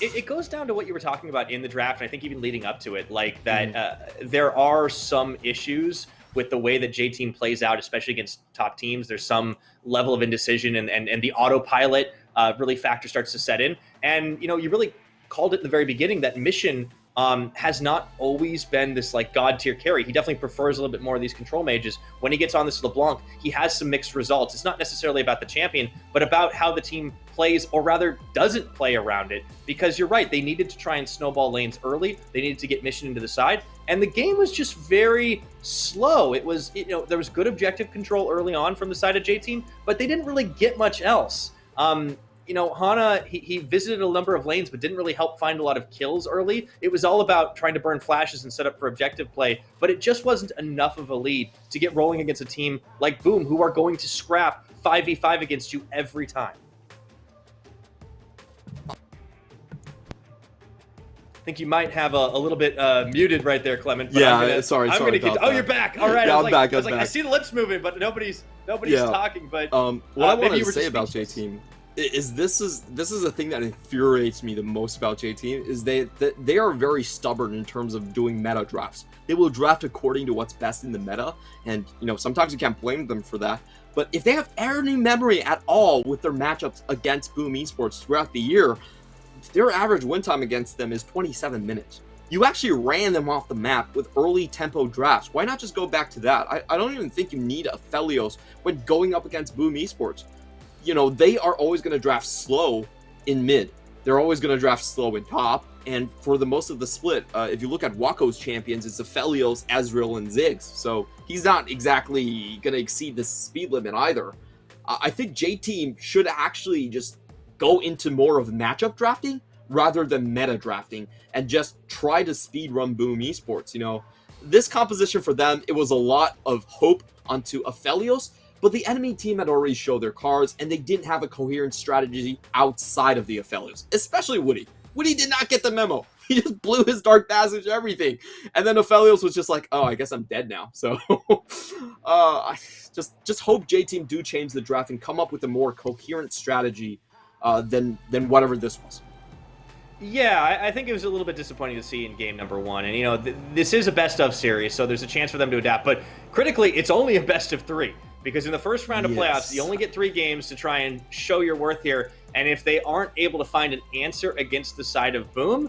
It goes down to what you were talking about in the draft, and I think even leading up to it, like that there are some issues with the way that J-Team plays out, especially against top teams. There's some level of indecision, and the autopilot really factor starts to set in. And, you really called it in the very beginning that Mission has not always been this like god tier carry. He definitely prefers a little bit more of these control mages. When he gets on this LeBlanc, he has some mixed results. It's not necessarily about the champion, but about how the team plays, or rather doesn't play around it. Because you're right, they needed to try and snowball lanes early. They needed to get Mission into the side, and the game was just very slow. It was, there was good objective control early on from the side of J-Team, but they didn't really get much else. Hana, he visited a number of lanes, but didn't really help find a lot of kills early. It was all about trying to burn flashes and set up for objective play, but it just wasn't enough of a lead to get rolling against a team like Boom, who are going to scrap 5v5 against you every time. I think you might have a little bit muted right there, Clement. Yeah, sorry. Oh, you're back. All right. Yeah, I'm back. I see the lips moving, but nobody's talking. But what I wanted to say about J-Team is this is a thing that infuriates me the most about J-Team is they are very stubborn in terms of doing meta drafts. They will draft according to what's best in the meta, and sometimes you can't blame them for that. But if they have any memory at all with their matchups against Boom Esports throughout the year, their average win time against them is 27 minutes. You actually ran them off the map with early tempo drafts. Why not just go back to that? I don't even think you need Aphelios when going up against Boom Esports. They are always going to draft slow in mid. They're always going to draft slow in top. And for the most of the split, if you look at Waco's champions, it's Aphelios, Ezreal, and Ziggs. So he's not exactly going to exceed the speed limit either. I think J-Team should actually just go into more of matchup drafting rather than meta drafting and just try to speed run Boom Esports. This composition for them, it was a lot of hope onto Aphelios, but the enemy team had already showed their cards and they didn't have a coherent strategy outside of the Aphelios, especially Woody. Woody did not get the memo. He just blew his Dark Passage, everything. And then Aphelios was just like, oh, I guess I'm dead now. So I just hope J-Team do change the draft and come up with a more coherent strategy than whatever this was. Yeah, I think it was a little bit disappointing to see in game number one. And, this is a best-of series, so there's a chance for them to adapt. But critically, it's only a best-of-3. Because in the first round of playoffs, you only get 3 games to try and show your worth here. And if they aren't able to find an answer against the side of Boom,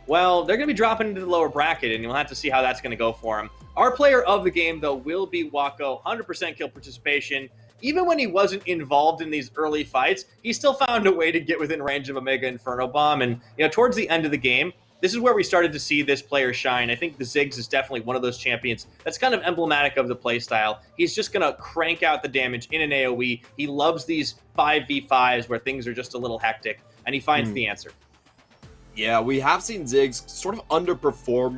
well, they're going to be dropping into the lower bracket, and you'll have to see how that's going to go for them. Our player of the game, though, will be Waco. 100% kill participation. Even when he wasn't involved in these early fights, he still found a way to get within range of a Mega Inferno Bomb. And, towards the end of the game, this is where we started to see this player shine. I think the Ziggs is definitely one of those champions that's kind of emblematic of the playstyle. He's just going to crank out the damage in an AoE. He loves these 5v5s where things are just a little hectic, and he finds the answer. Yeah, we have seen Ziggs sort of underperform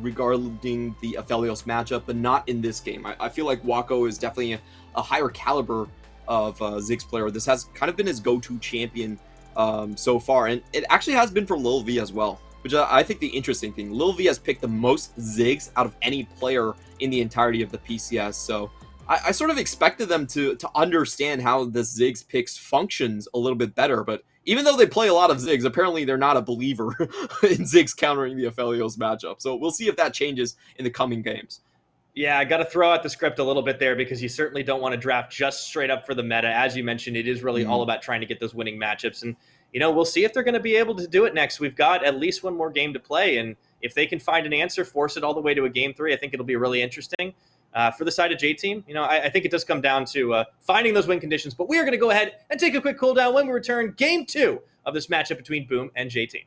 regarding the Aphelios matchup, but not in this game. I feel like Waco is definitely a higher caliber of Ziggs player. This has kind of been his go-to champion so far, and it actually has been for Lil V as well, which I think the interesting thing. Lil V has picked the most Ziggs out of any player in the entirety of the PCS, so I sort of expected them to understand how this Ziggs picks functions a little bit better, but even though they play a lot of Ziggs, apparently they're not a believer in Ziggs countering the Aphelios matchup. So we'll see if that changes in the coming games. Yeah, I got to throw out the script a little bit there because you certainly don't want to draft just straight up for the meta. As you mentioned, it is really all about trying to get those winning matchups. And, we'll see if they're going to be able to do it next. We've got at least one more game to play. And if they can find an answer, force it all the way to a game 3, I think it'll be really interesting. For the side of J Team, I think it does come down to finding those win conditions. But we are going to go ahead and take a quick cooldown. When we return, game 2 of this matchup between Boom and J Team.